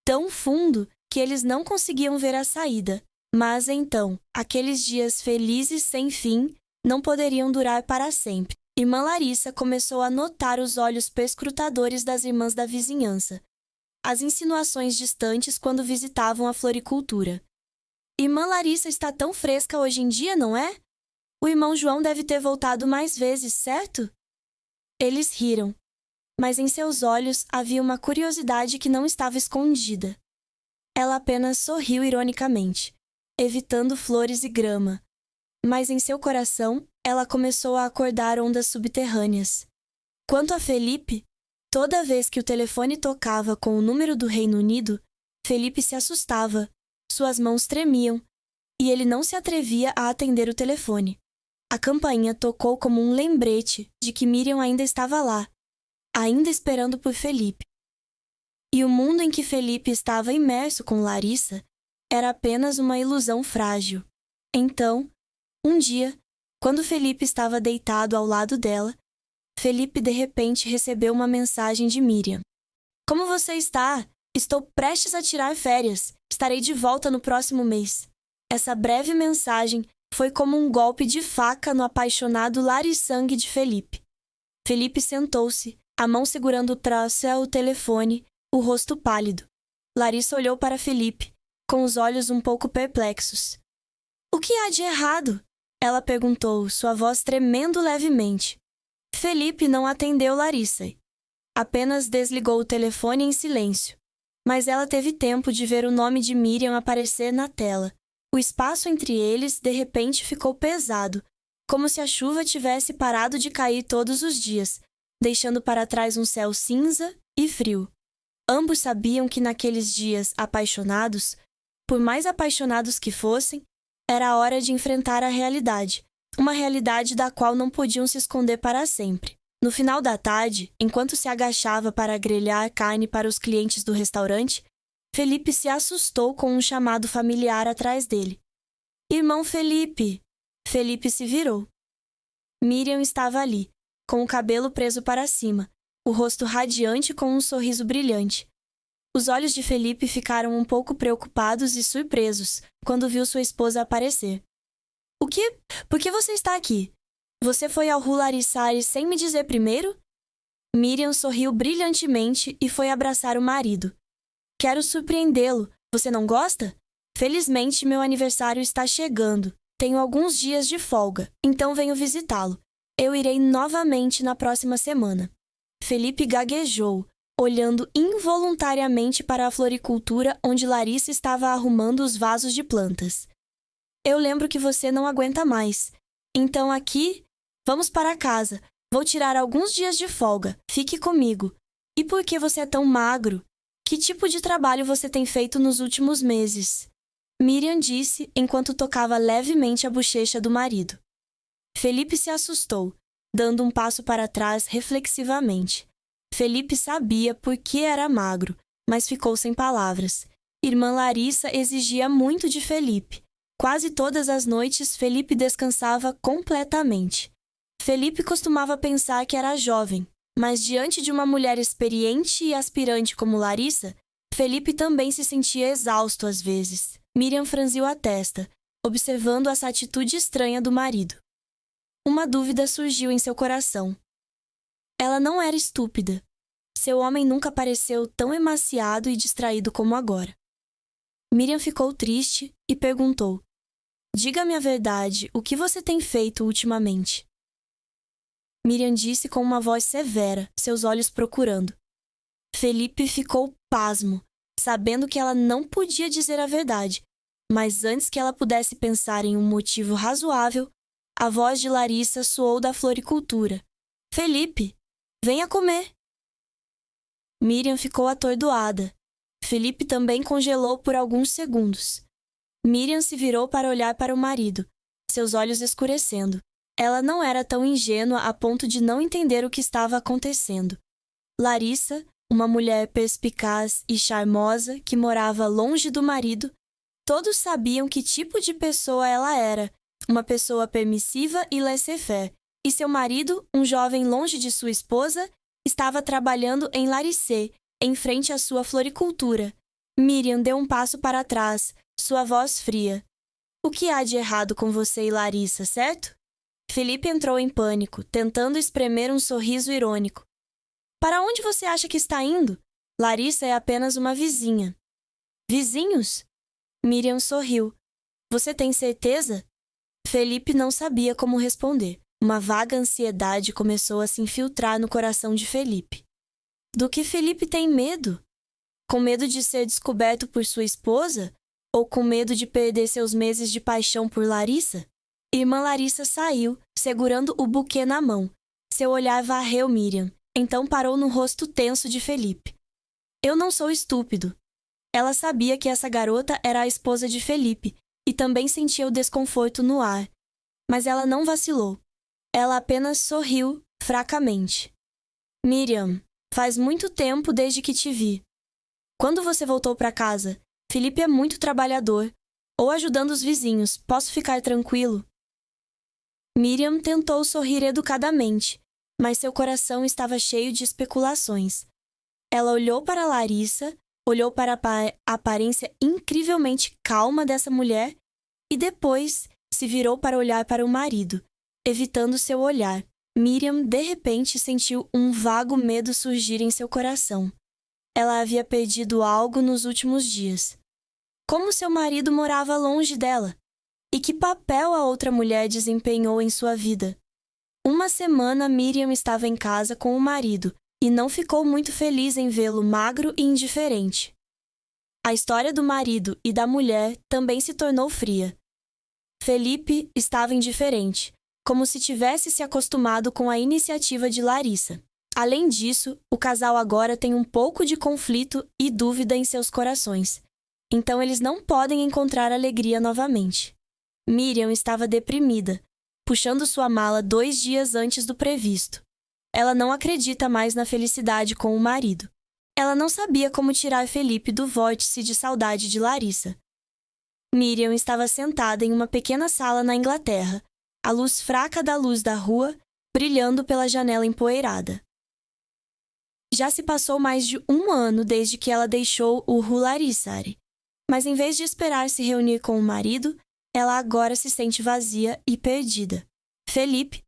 tão fundo que eles não conseguiam ver a saída. Mas então, aqueles dias felizes sem fim não poderiam durar para sempre. Irmã Larissa começou a notar os olhos perscrutadores das irmãs da vizinhança, as insinuações distantes quando visitavam a floricultura. Irmã Larissa está tão fresca hoje em dia, não é? O irmão João deve ter voltado mais vezes, certo? Eles riram, mas em seus olhos havia uma curiosidade que não estava escondida. Ela apenas sorriu ironicamente, evitando flores e grama, mas em seu coração ela começou a acordar ondas subterrâneas. Quanto a Felipe, toda vez que o telefone tocava com o número do Reino Unido, Felipe se assustava, suas mãos tremiam, e ele não se atrevia a atender o telefone. A campainha tocou como um lembrete de que Miriam ainda estava lá, ainda esperando por Felipe. E o mundo em que Felipe estava imerso com Larissa era apenas uma ilusão frágil. Então, um dia, quando Felipe estava deitado ao lado dela, Felipe de repente recebeu uma mensagem de Miriam. Como você está? Estou prestes a tirar férias. Estarei de volta no próximo mês. Essa breve mensagem foi como um golpe de faca no apaixonado larissangue de Felipe. Felipe sentou-se, a mão segurando o telefone, o rosto pálido. Larissa olhou para Felipe, com os olhos um pouco perplexos. O que há de errado? Ela perguntou, sua voz tremendo levemente. Felipe não atendeu Larissa. Apenas desligou o telefone em silêncio. Mas ela teve tempo de ver o nome de Miriam aparecer na tela. O espaço entre eles, de repente, ficou pesado, como se a chuva tivesse parado de cair todos os dias, deixando para trás um céu cinza e frio. Ambos sabiam que naqueles dias apaixonados, por mais apaixonados que fossem, era a hora de enfrentar a realidade, uma realidade da qual não podiam se esconder para sempre. No final da tarde, enquanto se agachava para grelhar carne para os clientes do restaurante, Felipe se assustou com um chamado familiar atrás dele. Irmão Felipe! Felipe se virou. Miriam estava ali, com o cabelo preso para cima, o rosto radiante com um sorriso brilhante. Os olhos de Felipe ficaram um pouco preocupados e surpresos quando viu sua esposa aparecer. O que? Por que você está aqui? Você foi ao Hularissari sem me dizer primeiro? Miriam sorriu brilhantemente e foi abraçar o marido. Quero surpreendê-lo. Você não gosta? Felizmente, meu aniversário está chegando. Tenho alguns dias de folga, então venho visitá-lo. Eu irei novamente na próxima semana. Felipe gaguejou, olhando involuntariamente para a floricultura onde Larissa estava arrumando os vasos de plantas. Eu lembro que você não aguenta mais. Então aqui, vamos para casa. Vou tirar alguns dias de folga. Fique comigo. E por que você é tão magro? Que tipo de trabalho você tem feito nos últimos meses? Miriam disse enquanto tocava levemente a bochecha do marido. Felipe se assustou, dando um passo para trás reflexivamente. Felipe sabia por que era magro, mas ficou sem palavras. Irmã Larissa exigia muito de Felipe. Quase todas as noites, Felipe descansava completamente. Felipe costumava pensar que era jovem, mas diante de uma mulher experiente e aspirante como Larissa, Felipe também se sentia exausto às vezes. Miriam franziu a testa, observando essa atitude estranha do marido. Uma dúvida surgiu em seu coração. Ela não era estúpida. Seu homem nunca pareceu tão emaciado e distraído como agora. Miriam ficou triste e perguntou: Diga-me a verdade, o que você tem feito ultimamente? Miriam disse com uma voz severa, seus olhos procurando. Felipe ficou pasmo, sabendo que ela não podia dizer a verdade, mas antes que ela pudesse pensar em um motivo razoável, a voz de Larissa soou da floricultura. Felipe, venha comer! Miriam ficou atordoada. Felipe também congelou por alguns segundos. Miriam se virou para olhar para o marido, seus olhos escurecendo. Ela não era tão ingênua a ponto de não entender o que estava acontecendo. Larissa, uma mulher perspicaz e charmosa que morava longe do marido, todos sabiam que tipo de pessoa ela era, uma pessoa permissiva e laissez-faire, e seu marido, um jovem longe de sua esposa, estava trabalhando em Larissé, em frente à sua floricultura. Miriam deu um passo para trás, sua voz fria. O que há de errado com você e Larissa, certo? Felipe entrou em pânico, tentando espremer um sorriso irônico. Para onde você acha que está indo? Larissa é apenas uma vizinha. Vizinhos? Miriam sorriu. Você tem certeza? Felipe não sabia como responder. Uma vaga ansiedade começou a se infiltrar no coração de Felipe. Do que Felipe tem medo? Com medo de ser descoberto por sua esposa? Ou com medo de perder seus meses de paixão por Larissa? Irmã Larissa saiu, segurando o buquê na mão. Seu olhar varreu Miriam, então parou no rosto tenso de Felipe. Eu não sou estúpido. Ela sabia que essa garota era a esposa de Felipe, e também sentia o desconforto no ar. Mas ela não vacilou. Ela apenas sorriu fracamente. Miriam, faz muito tempo desde que te vi. Quando você voltou para casa? Felipe é muito trabalhador. Ou ajudando os vizinhos. Posso ficar tranquilo? Miriam tentou sorrir educadamente, mas seu coração estava cheio de especulações. Ela olhou para Larissa, olhou para a aparência incrivelmente calma dessa mulher e depois se virou para olhar para o marido, evitando seu olhar. Miriam, de repente, sentiu um vago medo surgir em seu coração. Ela havia perdido algo nos últimos dias. Como seu marido morava longe dela? E que papel a outra mulher desempenhou em sua vida? Uma semana Miriam estava em casa com o marido e não ficou muito feliz em vê-lo magro e indiferente. A história do marido e da mulher também se tornou fria. Felipe estava indiferente, como se tivesse se acostumado com a iniciativa de Larissa. Além disso, o casal agora tem um pouco de conflito e dúvida em seus corações. Então eles não podem encontrar alegria novamente. Miriam estava deprimida, puxando sua mala 2 dias antes do previsto. Ela não acredita mais na felicidade com o marido. Ela não sabia como tirar Felipe do vórtice de saudade de Larissa. Miriam estava sentada em uma pequena sala na Inglaterra, a luz fraca da luz da rua brilhando pela janela empoeirada. Já se passou mais de 1 ano desde que ela deixou o Hularissare, mas em vez de esperar se reunir com o marido, ela agora se sente vazia e perdida. Felipe,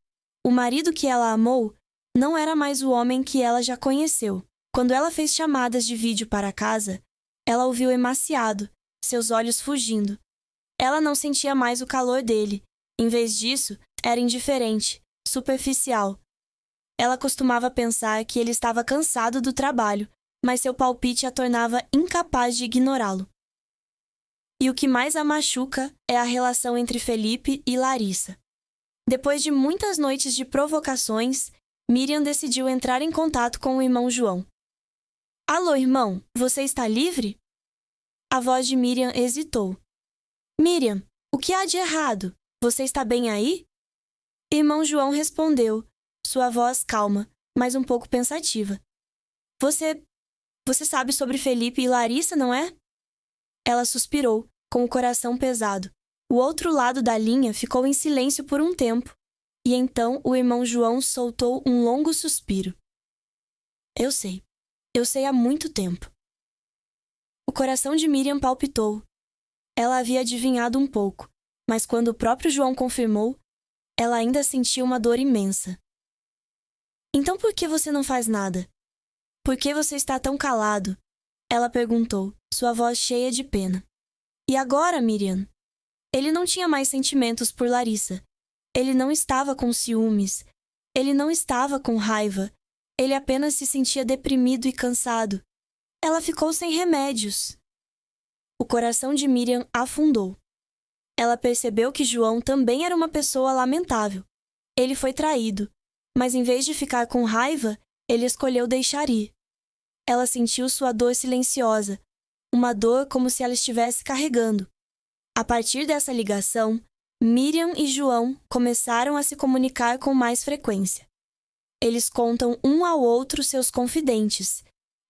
o marido que ela amou, não era mais o homem que ela já conheceu. Quando ela fez chamadas de vídeo para casa, ela o viu emaciado, seus olhos fugindo. Ela não sentia mais o calor dele. Em vez disso, era indiferente, superficial. Ela costumava pensar que ele estava cansado do trabalho, mas seu palpite a tornava incapaz de ignorá-lo. E o que mais a machuca é a relação entre Felipe e Larissa. Depois de muitas noites de provocações, Miriam decidiu entrar em contato com o irmão João. Alô, irmão, você está livre? A voz de Miriam hesitou. Miriam, o que há de errado? Você está bem aí? Irmão João respondeu, sua voz calma, mas um pouco pensativa. Você sabe sobre Felipe e Larissa, não é? Ela suspirou, com o coração pesado. O outro lado da linha ficou em silêncio por um tempo, e então o irmão João soltou um longo suspiro. Eu sei há muito tempo. O coração de Miriam palpitou. Ela havia adivinhado um pouco, mas quando o próprio João confirmou, ela ainda sentia uma dor imensa. Então por que você não faz nada? Por que você está tão calado? Ela perguntou, sua voz cheia de pena. E agora, Miriam? Ele não tinha mais sentimentos por Larissa. Ele não estava com ciúmes. Ele não estava com raiva. Ele apenas se sentia deprimido e cansado. Ela ficou sem remédios. O coração de Miriam afundou. Ela percebeu que João também era uma pessoa lamentável. Ele foi traído, mas em vez de ficar com raiva, ele escolheu deixar ir. Ela sentiu sua dor silenciosa, uma dor como se ela estivesse carregando. A partir dessa ligação, Miriam e João começaram a se comunicar com mais frequência. Eles contam um ao outro seus confidentes,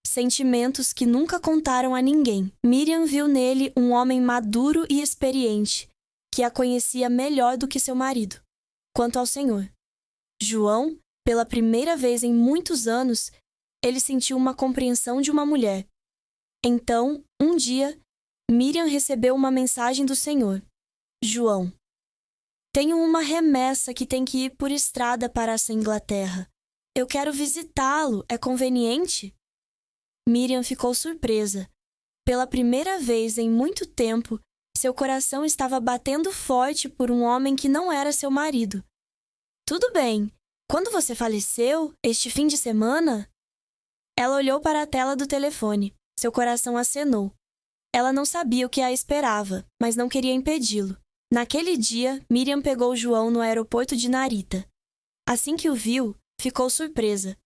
sentimentos que nunca contaram a ninguém. Miriam viu nele um homem maduro e experiente, que a conhecia melhor do que seu marido. Quanto ao Senhor, João, pela primeira vez em muitos anos, ele sentiu uma compreensão de uma mulher. Então, um dia, Miriam recebeu uma mensagem do Senhor. João, tenho uma remessa que tem que ir por estrada para essa Inglaterra. Eu quero visitá-lo, é conveniente? Miriam ficou surpresa. Pela primeira vez em muito tempo, seu coração estava batendo forte por um homem que não era seu marido. Tudo bem. Quando você faleceu, este fim de semana? Ela olhou para a tela do telefone. Seu coração acenou. Ela não sabia o que a esperava, mas não queria impedi-lo. Naquele dia, Miriam pegou João no aeroporto de Narita. Assim que o viu, ficou surpresa.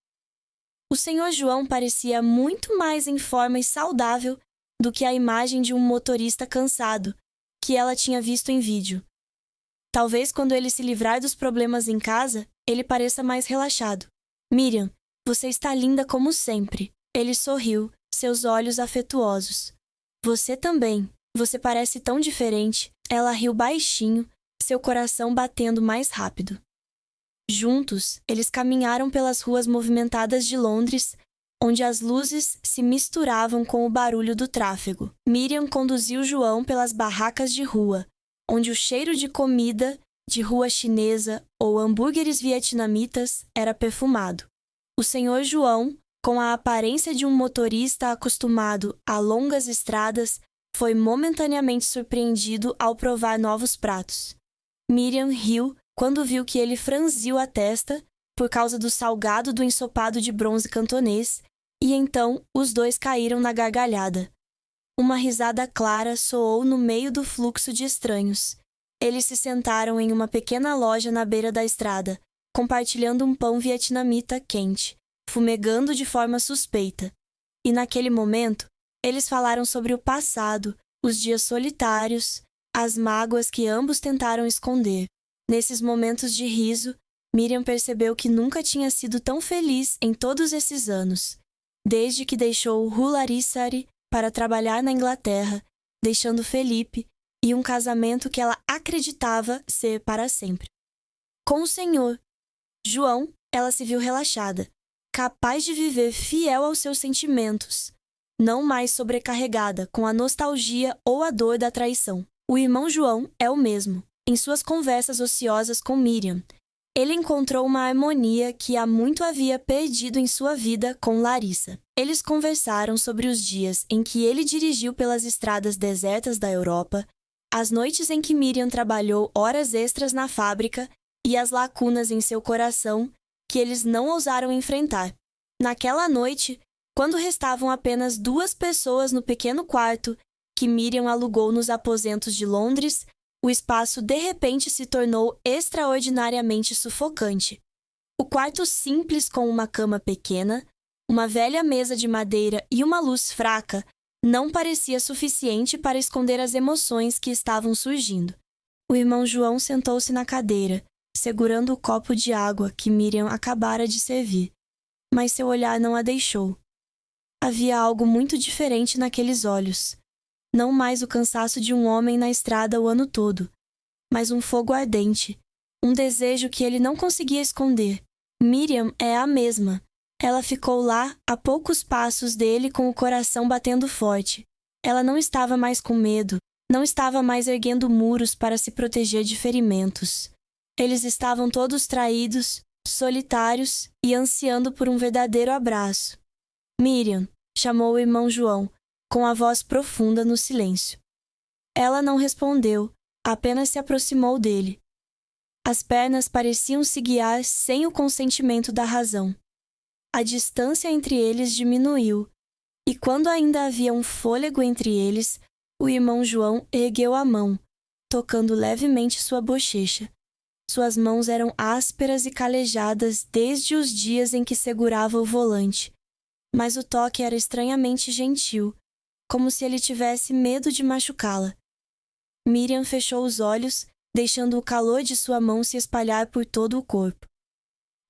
O senhor João parecia muito mais em forma e saudável do que a imagem de um motorista cansado, que ela tinha visto em vídeo. Talvez quando ele se livrar dos problemas em casa, ele pareça mais relaxado. Miriam, você está linda como sempre. Ele sorriu, seus olhos afetuosos. Você também. Você parece tão diferente. Ela riu baixinho, seu coração batendo mais rápido. Juntos, eles caminharam pelas ruas movimentadas de Londres, onde as luzes se misturavam com o barulho do tráfego. Miriam conduziu João pelas barracas de rua, onde o cheiro de comida de rua chinesa ou hambúrgueres vietnamitas era perfumado. O senhor João, com a aparência de um motorista acostumado a longas estradas, foi momentaneamente surpreendido ao provar novos pratos. Miriam riu quando viu que ele franziu a testa por causa do salgado do ensopado de bronze cantonês, e então os dois caíram na gargalhada. Uma risada clara soou no meio do fluxo de estranhos. Eles se sentaram em uma pequena loja na beira da estrada, compartilhando um pão vietnamita quente, fumegando de forma suspeita. E naquele momento, eles falaram sobre o passado, os dias solitários, as mágoas que ambos tentaram esconder. Nesses momentos de riso, Miriam percebeu que nunca tinha sido tão feliz em todos esses anos, desde que deixou Hularissari para trabalhar na Inglaterra, deixando Felipe e um casamento que ela acreditava ser para sempre. Com o senhor João, ela se viu relaxada, capaz de viver fiel aos seus sentimentos, não mais sobrecarregada com a nostalgia ou a dor da traição. O irmão João é o mesmo. Em suas conversas ociosas com Miriam, ele encontrou uma harmonia que há muito havia perdido em sua vida com Larissa. Eles conversaram sobre os dias em que ele dirigiu pelas estradas desertas da Europa, as noites em que Miriam trabalhou horas extras na fábrica e as lacunas em seu coração que eles não ousaram enfrentar. Naquela noite, quando restavam apenas 2 pessoas no pequeno quarto que Miriam alugou nos aposentos de Londres, o espaço de repente se tornou extraordinariamente sufocante. O quarto simples com uma cama pequena, uma velha mesa de madeira e uma luz fraca não parecia suficiente para esconder as emoções que estavam surgindo. O irmão João sentou-se na cadeira, segurando o copo de água que Miriam acabara de servir, mas seu olhar não a deixou. Havia algo muito diferente naqueles olhos. Não mais o cansaço de um homem na estrada o ano todo, mas um fogo ardente, um desejo que ele não conseguia esconder. Miriam é a mesma. Ela ficou lá, a poucos passos dele, com o coração batendo forte. Ela não estava mais com medo, não estava mais erguendo muros para se proteger de ferimentos. Eles estavam todos traídos, solitários e ansiando por um verdadeiro abraço. Miriam, chamou o irmão João, com a voz profunda no silêncio. Ela não respondeu, apenas se aproximou dele. As pernas pareciam se guiar sem o consentimento da razão. A distância entre eles diminuiu, e quando ainda havia um fôlego entre eles, o irmão João ergueu a mão, tocando levemente sua bochecha. Suas mãos eram ásperas e calejadas desde os dias em que segurava o volante, mas o toque era estranhamente gentil, como se ele tivesse medo de machucá-la. Miriam fechou os olhos, deixando o calor de sua mão se espalhar por todo o corpo.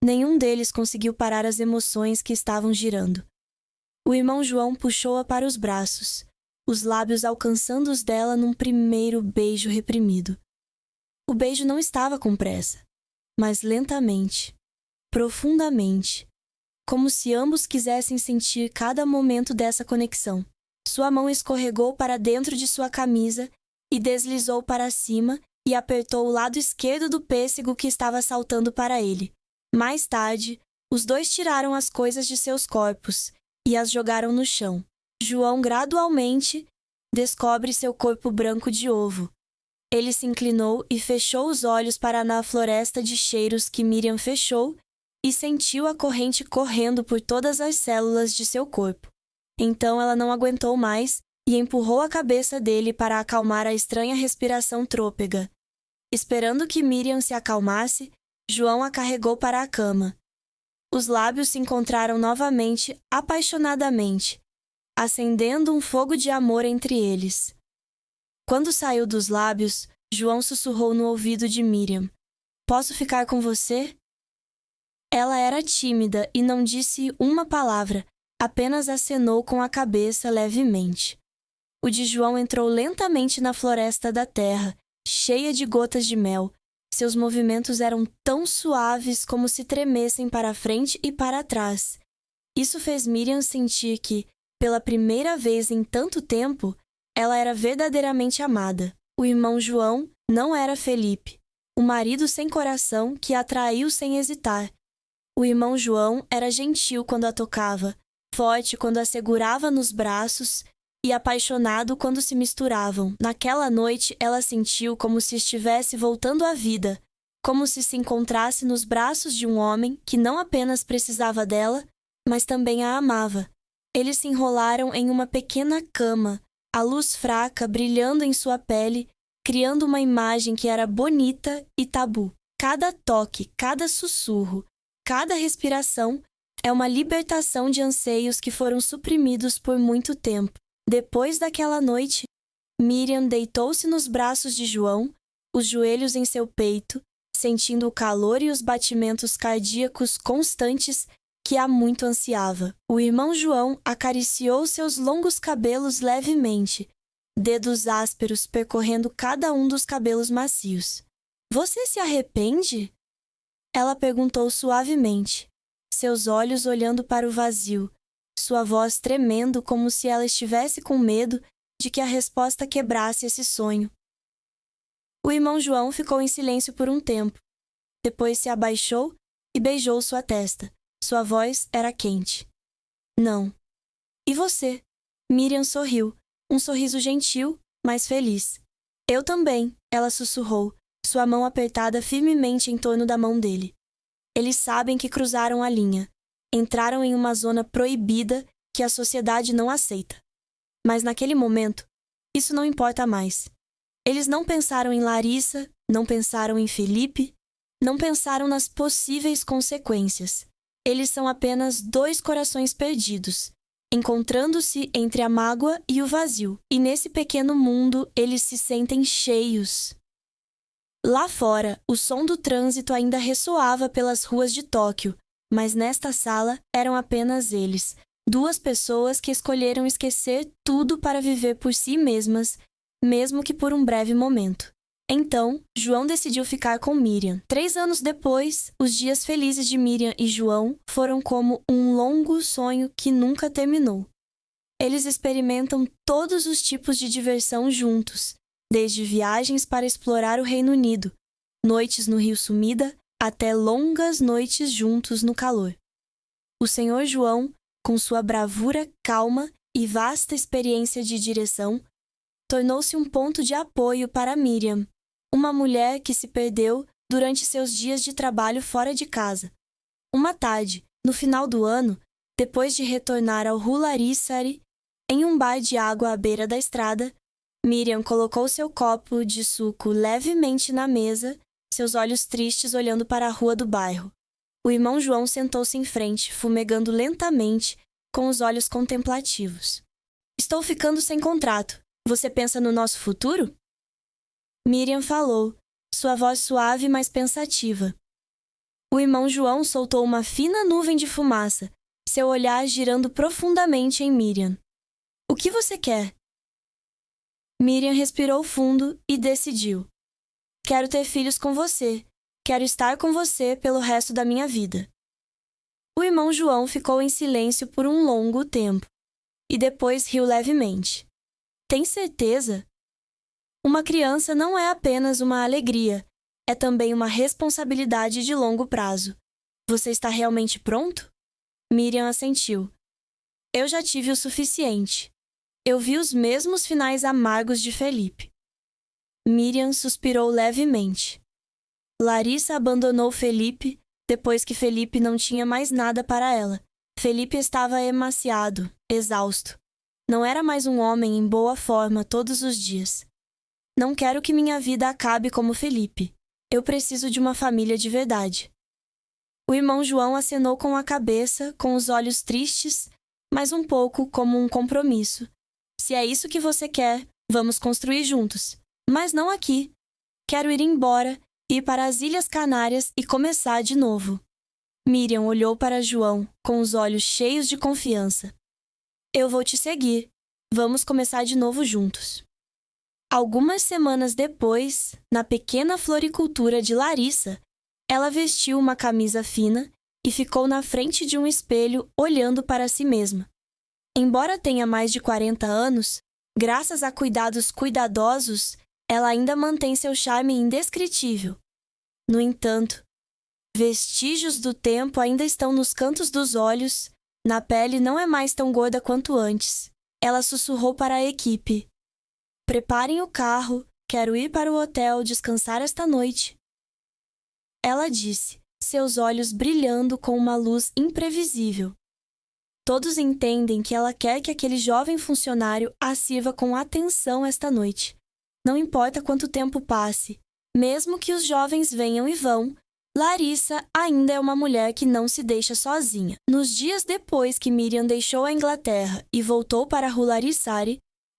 Nenhum deles conseguiu parar as emoções que estavam girando. O irmão João puxou-a para os braços, os lábios alcançando os dela num primeiro beijo reprimido. O beijo não estava com pressa, mas lentamente, profundamente, como se ambos quisessem sentir cada momento dessa conexão. Sua mão escorregou para dentro de sua camisa e deslizou para cima e apertou o lado esquerdo do pêssego que estava saltando para ele. Mais tarde, os dois tiraram as coisas de seus corpos e as jogaram no chão. João gradualmente descobre seu corpo branco de ovo. Ele se inclinou e fechou os olhos para na floresta de cheiros que Miriam fechou e sentiu a corrente correndo por todas as células de seu corpo. Então ela não aguentou mais e empurrou a cabeça dele para acalmar a estranha respiração trôpega. Esperando que Miriam se acalmasse, João a carregou para a cama. Os lábios se encontraram novamente apaixonadamente, acendendo um fogo de amor entre eles. Quando saiu dos lábios, João sussurrou no ouvido de Miriam: "Posso ficar com você?" Ela era tímida e não disse uma palavra, apenas acenou com a cabeça levemente. O de João entrou lentamente na floresta da terra, cheia de gotas de mel. Seus movimentos eram tão suaves como se tremessem para frente e para trás. Isso fez Miriam sentir que, pela primeira vez em tanto tempo, ela era verdadeiramente amada. O irmão João não era Felipe, o marido sem coração que a atraiu sem hesitar. O irmão João era gentil quando a tocava, forte quando a segurava nos braços e apaixonado quando se misturavam. Naquela noite, ela sentiu como se estivesse voltando à vida, como se encontrasse nos braços de um homem que não apenas precisava dela, mas também a amava. Eles se enrolaram em uma pequena cama, a luz fraca brilhando em sua pele, criando uma imagem que era bonita e tabu. Cada toque, cada sussurro, cada respiração é uma libertação de anseios que foram suprimidos por muito tempo. Depois daquela noite, Miriam deitou-se nos braços de João, os joelhos em seu peito, sentindo o calor e os batimentos cardíacos constantes que há muito ansiava. O irmão João acariciou seus longos cabelos levemente, dedos ásperos percorrendo cada um dos cabelos macios. "Você se arrepende?" Ela perguntou suavemente, seus olhos olhando para o vazio, sua voz tremendo como se ela estivesse com medo de que a resposta quebrasse esse sonho. O irmão João ficou em silêncio por um tempo. Depois se abaixou e beijou sua testa. Sua voz era quente. "Não." "E você?" Miriam sorriu, um sorriso gentil, mas feliz. "Eu também," ela sussurrou, sua mão apertada firmemente em torno da mão dele. Eles sabem que cruzaram a linha. Entraram em uma zona proibida que a sociedade não aceita. Mas naquele momento, isso não importa mais. Eles não pensaram em Larissa, não pensaram em Felipe, não pensaram nas possíveis consequências. Eles são apenas dois corações perdidos, encontrando-se entre a mágoa e o vazio. E nesse pequeno mundo, eles se sentem cheios. Lá fora, o som do trânsito ainda ressoava pelas ruas de Tóquio, mas nesta sala eram apenas eles, duas pessoas que escolheram esquecer tudo para viver por si mesmas, mesmo que por um breve momento. Então, João decidiu ficar com Miriam. 3 anos depois, os dias felizes de Miriam e João foram como um longo sonho que nunca terminou. Eles experimentam todos os tipos de diversão juntos, desde viagens para explorar o Reino Unido, noites no Rio Sumida, até longas noites juntos no calor. O Senhor João, com sua bravura calma e vasta experiência de direção, tornou-se um ponto de apoio para Miriam, uma mulher que se perdeu durante seus dias de trabalho fora de casa. Uma tarde, no final do ano, depois de retornar ao Hularissari, em um bar de água à beira da estrada, Miriam colocou seu copo de suco levemente na mesa, seus olhos tristes olhando para a rua do bairro. O irmão João sentou-se em frente, fumegando lentamente, com os olhos contemplativos. "Estou ficando sem contrato. Você pensa no nosso futuro?" Miriam falou, sua voz suave mas pensativa. O irmão João soltou uma fina nuvem de fumaça, seu olhar girando profundamente em Miriam. "O que você quer?" Miriam respirou fundo e decidiu. "Quero ter filhos com você. Quero estar com você pelo resto da minha vida." O irmão João ficou em silêncio por um longo tempo, e depois riu levemente. "Tem certeza? Uma criança não é apenas uma alegria, é também uma responsabilidade de longo prazo. Você está realmente pronto?" Miriam assentiu. "Eu já tive o suficiente. Eu vi os mesmos finais amargos de Felipe." Miriam suspirou levemente. Larissa abandonou Felipe depois que Felipe não tinha mais nada para ela. Felipe estava emaciado, exausto. Não era mais um homem em boa forma todos os dias. "Não quero que minha vida acabe como Felipe. Eu preciso de uma família de verdade." O irmão João acenou com a cabeça, com os olhos tristes, mas um pouco como um compromisso. "Se é isso que você quer, Vamos construir juntos. Mas não aqui. Quero ir embora, ir para as Ilhas Canárias e começar de novo. Miriam olhou para João com os olhos cheios de confiança. Eu vou te seguir. Vamos começar de novo juntos. Algumas semanas depois, na pequena floricultura de Larissa, ela vestiu uma camisa fina e ficou na frente de um espelho olhando para si mesma. Embora tenha mais de 40 anos, graças a cuidados cuidadosos, ela ainda mantém seu charme indescritível. No entanto, vestígios do tempo ainda estão nos cantos dos olhos, na pele não é mais tão gorda quanto antes. Ela sussurrou para a equipe. Preparem o carro, quero ir para o hotel descansar esta noite. Ela disse, seus olhos brilhando com uma luz imprevisível. Todos entendem que ela quer que aquele jovem funcionário a sirva com atenção esta noite. Não importa quanto tempo passe, mesmo que os jovens venham e vão, Larissa ainda é uma mulher que não se deixa sozinha. Nos dias depois que Miriam deixou a Inglaterra e voltou para Hularissari,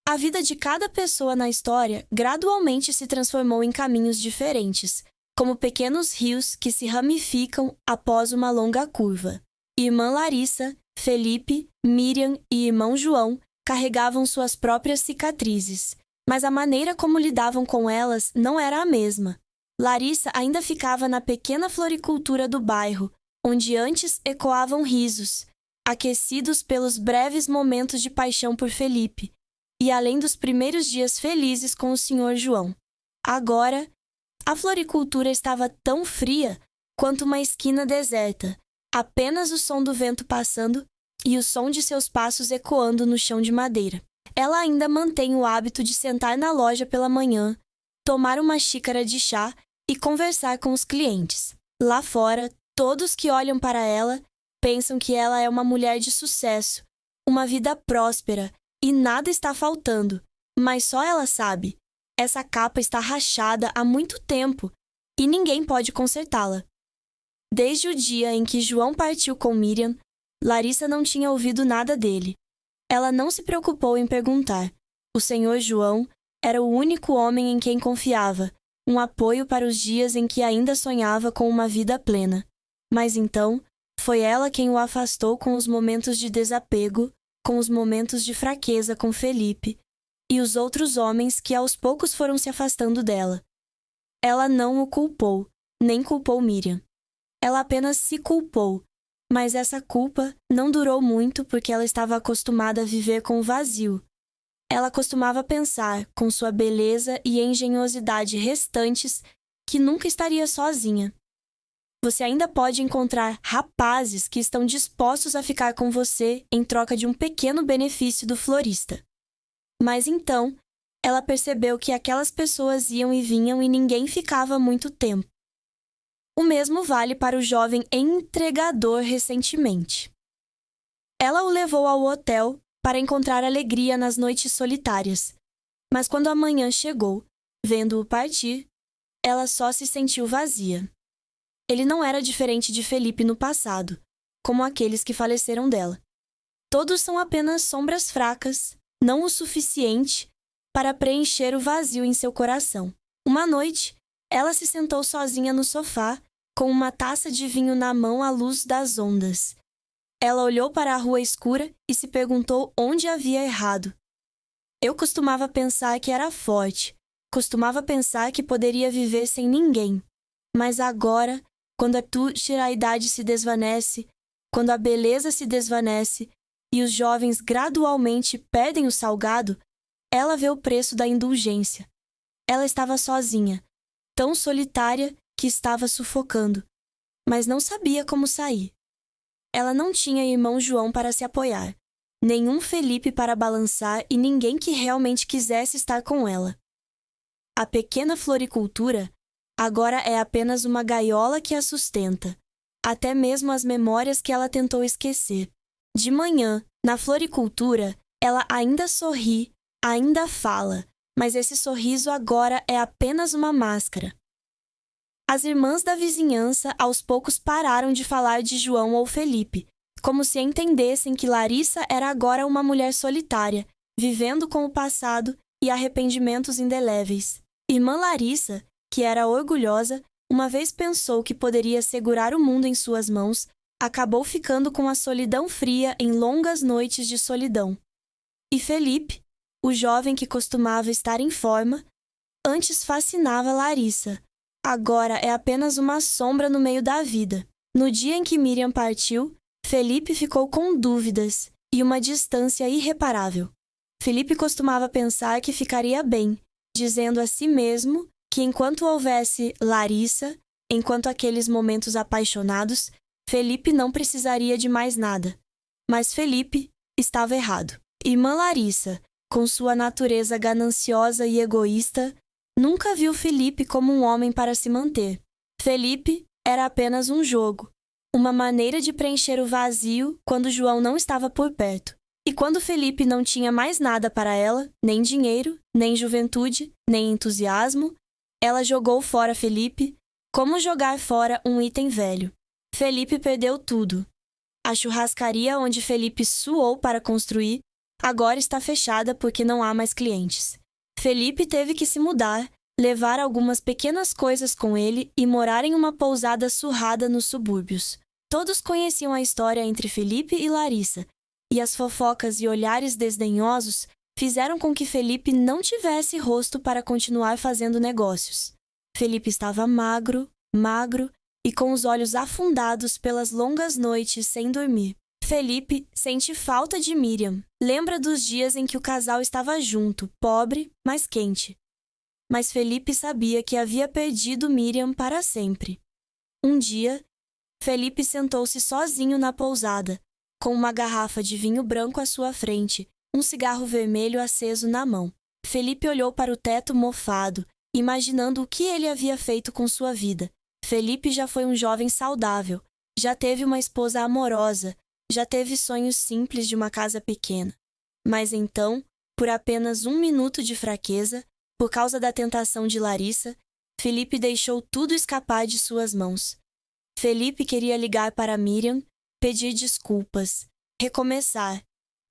a vida de cada pessoa na história gradualmente se transformou em caminhos diferentes, como pequenos rios que se ramificam após uma longa curva. Irmã Larissa, Felipe, Miriam e irmão João carregavam suas próprias cicatrizes, mas a maneira como lidavam com elas não era a mesma. Larissa ainda ficava na pequena floricultura do bairro, onde antes ecoavam risos, aquecidos pelos breves momentos de paixão por Felipe, e além dos primeiros dias felizes com o Sr. João. Agora, a floricultura estava tão fria quanto uma esquina deserta, apenas o som do vento passando e o som de seus passos ecoando no chão de madeira. Ela ainda mantém o hábito de sentar na loja pela manhã, tomar uma xícara de chá e conversar com os clientes. Lá fora, todos que olham para ela pensam que ela é uma mulher de sucesso, uma vida próspera e nada está faltando, mas só ela sabe. Essa capa está rachada há muito tempo e ninguém pode consertá-la. Desde o dia em que João partiu com Miriam, Larissa não tinha ouvido nada dele. Ela não se preocupou em perguntar. O Sr. João era o único homem em quem confiava, um apoio para os dias em que ainda sonhava com uma vida plena. Mas então, foi ela quem o afastou com os momentos de desapego, com os momentos de fraqueza com Felipe, e os outros homens que aos poucos foram se afastando dela. Ela não o culpou, nem culpou Miriam. Ela apenas se culpou, mas essa culpa não durou muito porque ela estava acostumada a viver com o vazio. Ela costumava pensar, com sua beleza e engenhosidade restantes, que nunca estaria sozinha. Você ainda pode encontrar rapazes que estão dispostos a ficar com você em troca de um pequeno benefício do florista. Mas então, ela percebeu que aquelas pessoas iam e vinham e ninguém ficava muito tempo. O mesmo vale para o jovem entregador recentemente. Ela o levou ao hotel para encontrar alegria nas noites solitárias, mas quando a manhã chegou, vendo-o partir, ela só se sentiu vazia. Ele não era diferente de Felipe no passado, como aqueles que faleceram dela. Todos são apenas sombras fracas, não o suficiente para preencher o vazio em seu coração. Uma noite, ela se sentou sozinha no sofá, com uma taça de vinho na mão à luz das ondas. Ela olhou para a rua escura e se perguntou onde havia errado. Eu costumava pensar que era forte, costumava pensar que poderia viver sem ninguém. Mas agora, quando a tiralidade se desvanece, quando a beleza se desvanece e os jovens gradualmente perdem o salgado, ela vê o preço da indulgência. Ela estava sozinha, tão solitária que estava sufocando, mas não sabia como sair. Ela não tinha irmão João para se apoiar, nenhum Felipe para balançar e ninguém que realmente quisesse estar com ela. A pequena floricultura agora é apenas uma gaiola que a sustenta, até mesmo as memórias que ela tentou esquecer. De manhã, na floricultura, ela ainda sorri, ainda fala, mas esse sorriso agora é apenas uma máscara. As irmãs da vizinhança aos poucos pararam de falar de João ou Felipe, como se entendessem que Larissa era agora uma mulher solitária, vivendo com o passado e arrependimentos indeléveis. Irmã Larissa, que era orgulhosa, uma vez pensou que poderia segurar o mundo em suas mãos, acabou ficando com a solidão fria em longas noites de solidão. E Felipe, o jovem que costumava estar em forma, antes fascinava Larissa. Agora é apenas uma sombra no meio da vida. No dia em que Miriam partiu, Felipe ficou com dúvidas e uma distância irreparável. Felipe costumava pensar que ficaria bem, dizendo a si mesmo que enquanto houvesse Larissa, enquanto aqueles momentos apaixonados, Felipe não precisaria de mais nada. Mas Felipe estava errado. Irmã Larissa, com sua natureza gananciosa e egoísta, nunca viu Felipe como um homem para se manter. Felipe era apenas um jogo, uma maneira de preencher o vazio quando João não estava por perto. E quando Felipe não tinha mais nada para ela, nem dinheiro, nem juventude, nem entusiasmo, ela jogou fora Felipe, como jogar fora um item velho. Felipe perdeu tudo. A churrascaria onde Felipe suou para construir agora está fechada porque não há mais clientes. Felipe teve que se mudar, levar algumas pequenas coisas com ele e morar em uma pousada surrada nos subúrbios. Todos conheciam a história entre Felipe e Larissa, e as fofocas e olhares desdenhosos fizeram com que Felipe não tivesse rosto para continuar fazendo negócios. Felipe estava magro e com os olhos afundados pelas longas noites sem dormir. Felipe sente falta de Miriam. Lembra dos dias em que o casal estava junto, pobre, mas quente. Mas Felipe sabia que havia perdido Miriam para sempre. Um dia, Felipe sentou-se sozinho na pousada, com uma garrafa de vinho branco à sua frente, um cigarro vermelho aceso na mão. Felipe olhou para o teto mofado, imaginando o que ele havia feito com sua vida. Felipe já foi um jovem saudável, já teve uma esposa amorosa, já teve sonhos simples de uma casa pequena. Mas então, por apenas um minuto de fraqueza, por causa da tentação de Larissa, Felipe deixou tudo escapar de suas mãos. Felipe queria ligar para Miriam, pedir desculpas, recomeçar,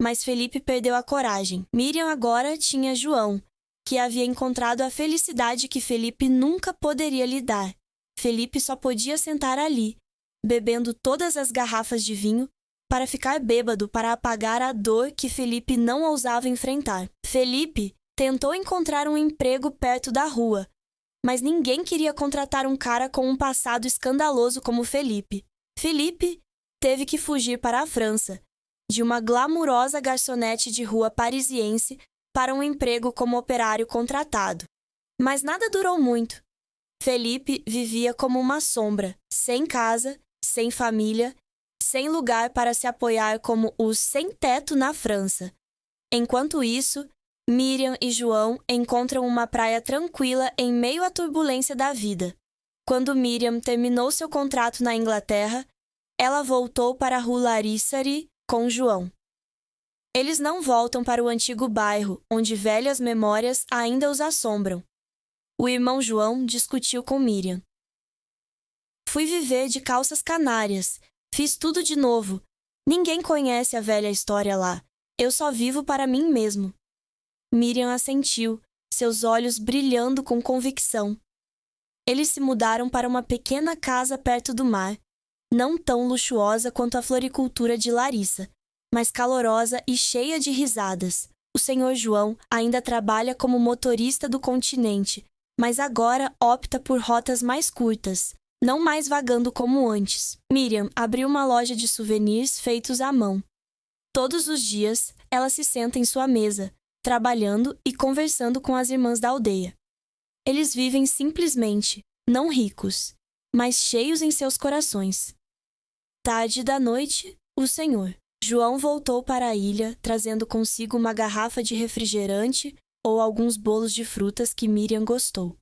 mas Felipe perdeu a coragem. Miriam agora tinha João, que havia encontrado a felicidade que Felipe nunca poderia lhe dar. Felipe só podia sentar ali, bebendo todas as garrafas de vinho, para ficar bêbado para apagar a dor que Felipe não ousava enfrentar. Felipe tentou encontrar um emprego perto da rua, mas ninguém queria contratar um cara com um passado escandaloso como Felipe. Felipe teve que fugir para a França, de uma glamurosa garçonete de rua parisiense para um emprego como operário contratado. Mas nada durou muito. Felipe vivia como uma sombra, sem casa, sem família, sem lugar para se apoiar como o sem-teto na França. Enquanto isso, Miriam e João encontram uma praia tranquila em meio à turbulência da vida. Quando Miriam terminou seu contrato na Inglaterra, ela voltou para a Rue Larissari com João. Eles não voltam para o antigo bairro, onde velhas memórias ainda os assombram. O irmão João discutiu com Miriam. Fui viver de calças canárias. Fiz tudo de novo. Ninguém conhece a velha história lá. Eu só vivo para mim mesmo. Miriam assentiu, seus olhos brilhando com convicção. Eles se mudaram para uma pequena casa perto do mar, não tão luxuosa quanto a floricultura de Larissa, mas calorosa e cheia de risadas. O senhor João ainda trabalha como motorista do continente, mas agora opta por rotas mais curtas, não mais vagando como antes. Miriam abriu uma loja de souvenirs feitos à mão. Todos os dias, ela se senta em sua mesa, trabalhando e conversando com as irmãs da aldeia. Eles vivem simplesmente, não ricos, mas cheios em seus corações. Tarde da noite, o senhor João voltou para a ilha, trazendo consigo uma garrafa de refrigerante ou alguns bolos de frutas que Miriam gostou.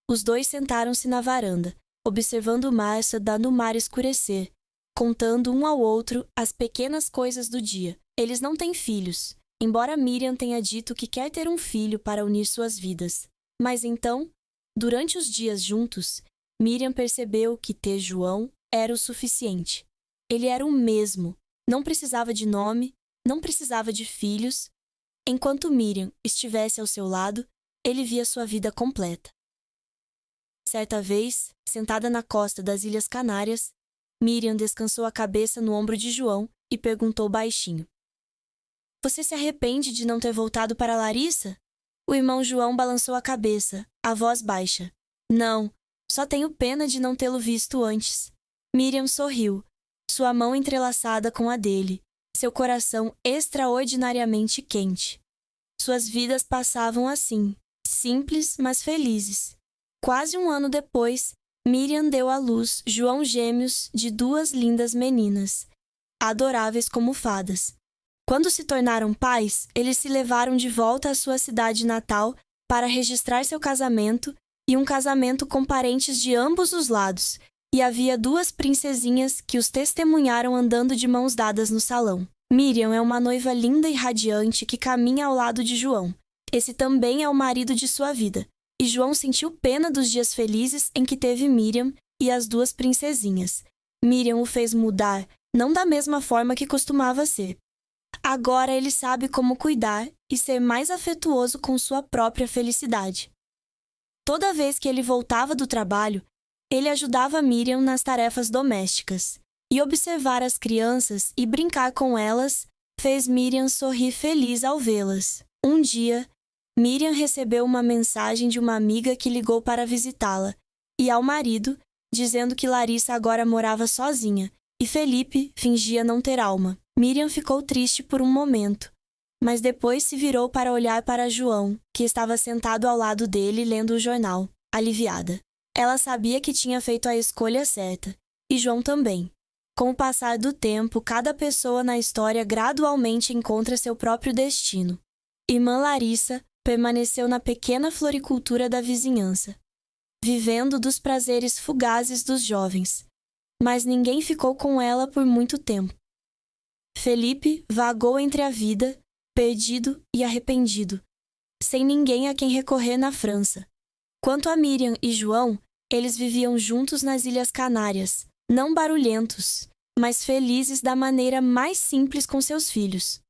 Os dois sentaram-se na varanda, observando o mar no mar escurecer, contando um ao outro as pequenas coisas do dia. Eles não têm filhos, embora Miriam tenha dito que quer ter um filho para unir suas vidas. Mas então, durante os dias juntos, Miriam percebeu que ter João era o suficiente. Ele era o mesmo, não precisava de nome, não precisava de filhos. Enquanto Miriam estivesse ao seu lado, ele via sua vida completa. Certa vez, sentada na costa das Ilhas Canárias, Miriam descansou a cabeça no ombro de João e perguntou baixinho: "Você se arrepende de não ter voltado para Larissa?" O irmão João balançou a cabeça, a voz baixa: "Não, só tenho pena de não tê-lo visto antes." Miriam sorriu, sua mão entrelaçada com a dele, seu coração extraordinariamente quente. Suas vidas passavam assim, simples, mas felizes. Quase um ano depois, Miriam deu à luz João gêmeos de 2 lindas meninas, adoráveis como fadas. Quando se tornaram pais, eles se levaram de volta à sua cidade natal para registrar seu casamento e um casamento com parentes de ambos os lados, e havia 2 princesinhas que os testemunharam andando de mãos dadas no salão. Miriam é uma noiva linda e radiante que caminha ao lado de João. Esse também é o marido de sua vida, e João sentiu pena dos dias felizes em que teve Miriam e as 2 princesinhas. Miriam o fez mudar, não da mesma forma que costumava ser. Agora ele sabe como cuidar e ser mais afetuoso com sua própria felicidade. Toda vez que ele voltava do trabalho, ele ajudava Miriam nas tarefas domésticas, e observar as crianças e brincar com elas fez Miriam sorrir feliz ao vê-las. Um dia, Miriam recebeu uma mensagem de uma amiga que ligou para visitá-la, e ao marido, dizendo que Larissa agora morava sozinha, e Felipe fingia não ter alma. Miriam ficou triste por um momento, mas depois se virou para olhar para João, que estava sentado ao lado dele lendo o jornal, aliviada. Ela sabia que tinha feito a escolha certa, e João também. Com o passar do tempo, cada pessoa na história gradualmente encontra seu próprio destino. Irmã Larissa permaneceu na pequena floricultura da vizinhança, vivendo dos prazeres fugazes dos jovens. Mas ninguém ficou com ela por muito tempo. Felipe vagou entre a vida, perdido e arrependido, sem ninguém a quem recorrer na França. Quanto a Miriam e João, eles viviam juntos nas Ilhas Canárias, não barulhentos, mas felizes da maneira mais simples com seus filhos.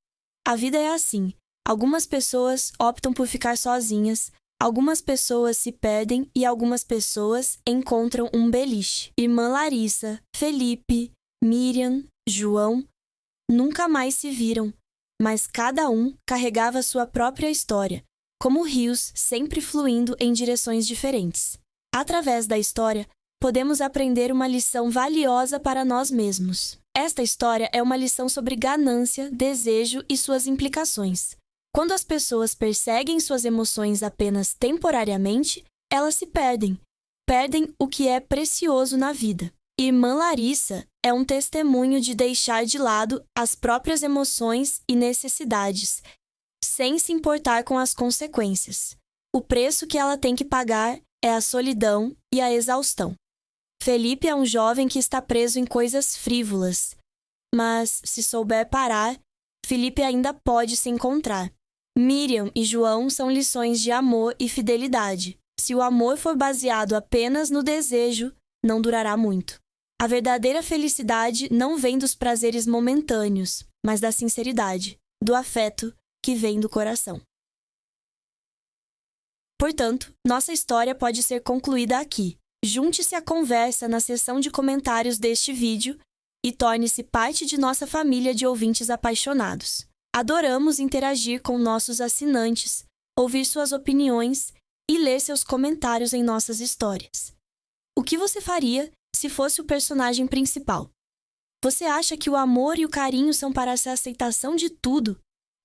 A vida é assim. Algumas pessoas optam por ficar sozinhas, algumas pessoas se perdem e algumas pessoas encontram um beliche. Irmã Larissa, Felipe, Miriam, João nunca mais se viram, mas cada um carregava sua própria história, como rios sempre fluindo em direções diferentes. Através da história, podemos aprender uma lição valiosa para nós mesmos. Esta história é uma lição sobre ganância, desejo e suas implicações. Quando as pessoas perseguem suas emoções apenas temporariamente, elas se perdem. Perdem o que é precioso na vida. Irmã Larissa é um testemunho de deixar de lado as próprias emoções e necessidades, sem se importar com as consequências. O preço que ela tem que pagar é a solidão e a exaustão. Felipe é um jovem que está preso em coisas frívolas, mas, se souber parar, Felipe ainda pode se encontrar. Miriam e João são lições de amor e fidelidade. Se o amor for baseado apenas no desejo, não durará muito. A verdadeira felicidade não vem dos prazeres momentâneos, mas da sinceridade, do afeto que vem do coração. Portanto, nossa história pode ser concluída aqui. Junte-se à conversa na seção de comentários deste vídeo e torne-se parte de nossa família de ouvintes apaixonados. Adoramos interagir com nossos assinantes, ouvir suas opiniões e ler seus comentários em nossas histórias. O que você faria se fosse o personagem principal? Você acha que o amor e o carinho são para essa aceitação de tudo?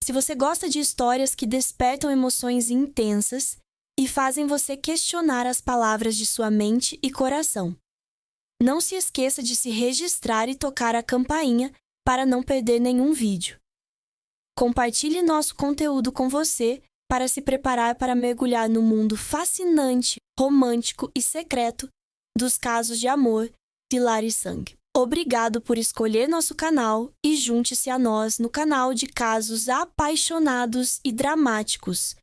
Se você gosta de histórias que despertam emoções intensas e fazem você questionar as palavras de sua mente e coração, não se esqueça de se registrar e tocar a campainha para não perder nenhum vídeo. Compartilhe nosso conteúdo com você para se preparar para mergulhar no mundo fascinante, romântico e secreto dos casos de amor de Hilary Swank. Obrigado por escolher nosso canal e junte-se a nós no canal de casos apaixonados e dramáticos,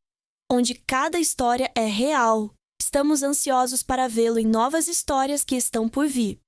onde cada história é real. Estamos ansiosos para vê-lo em novas histórias que estão por vir.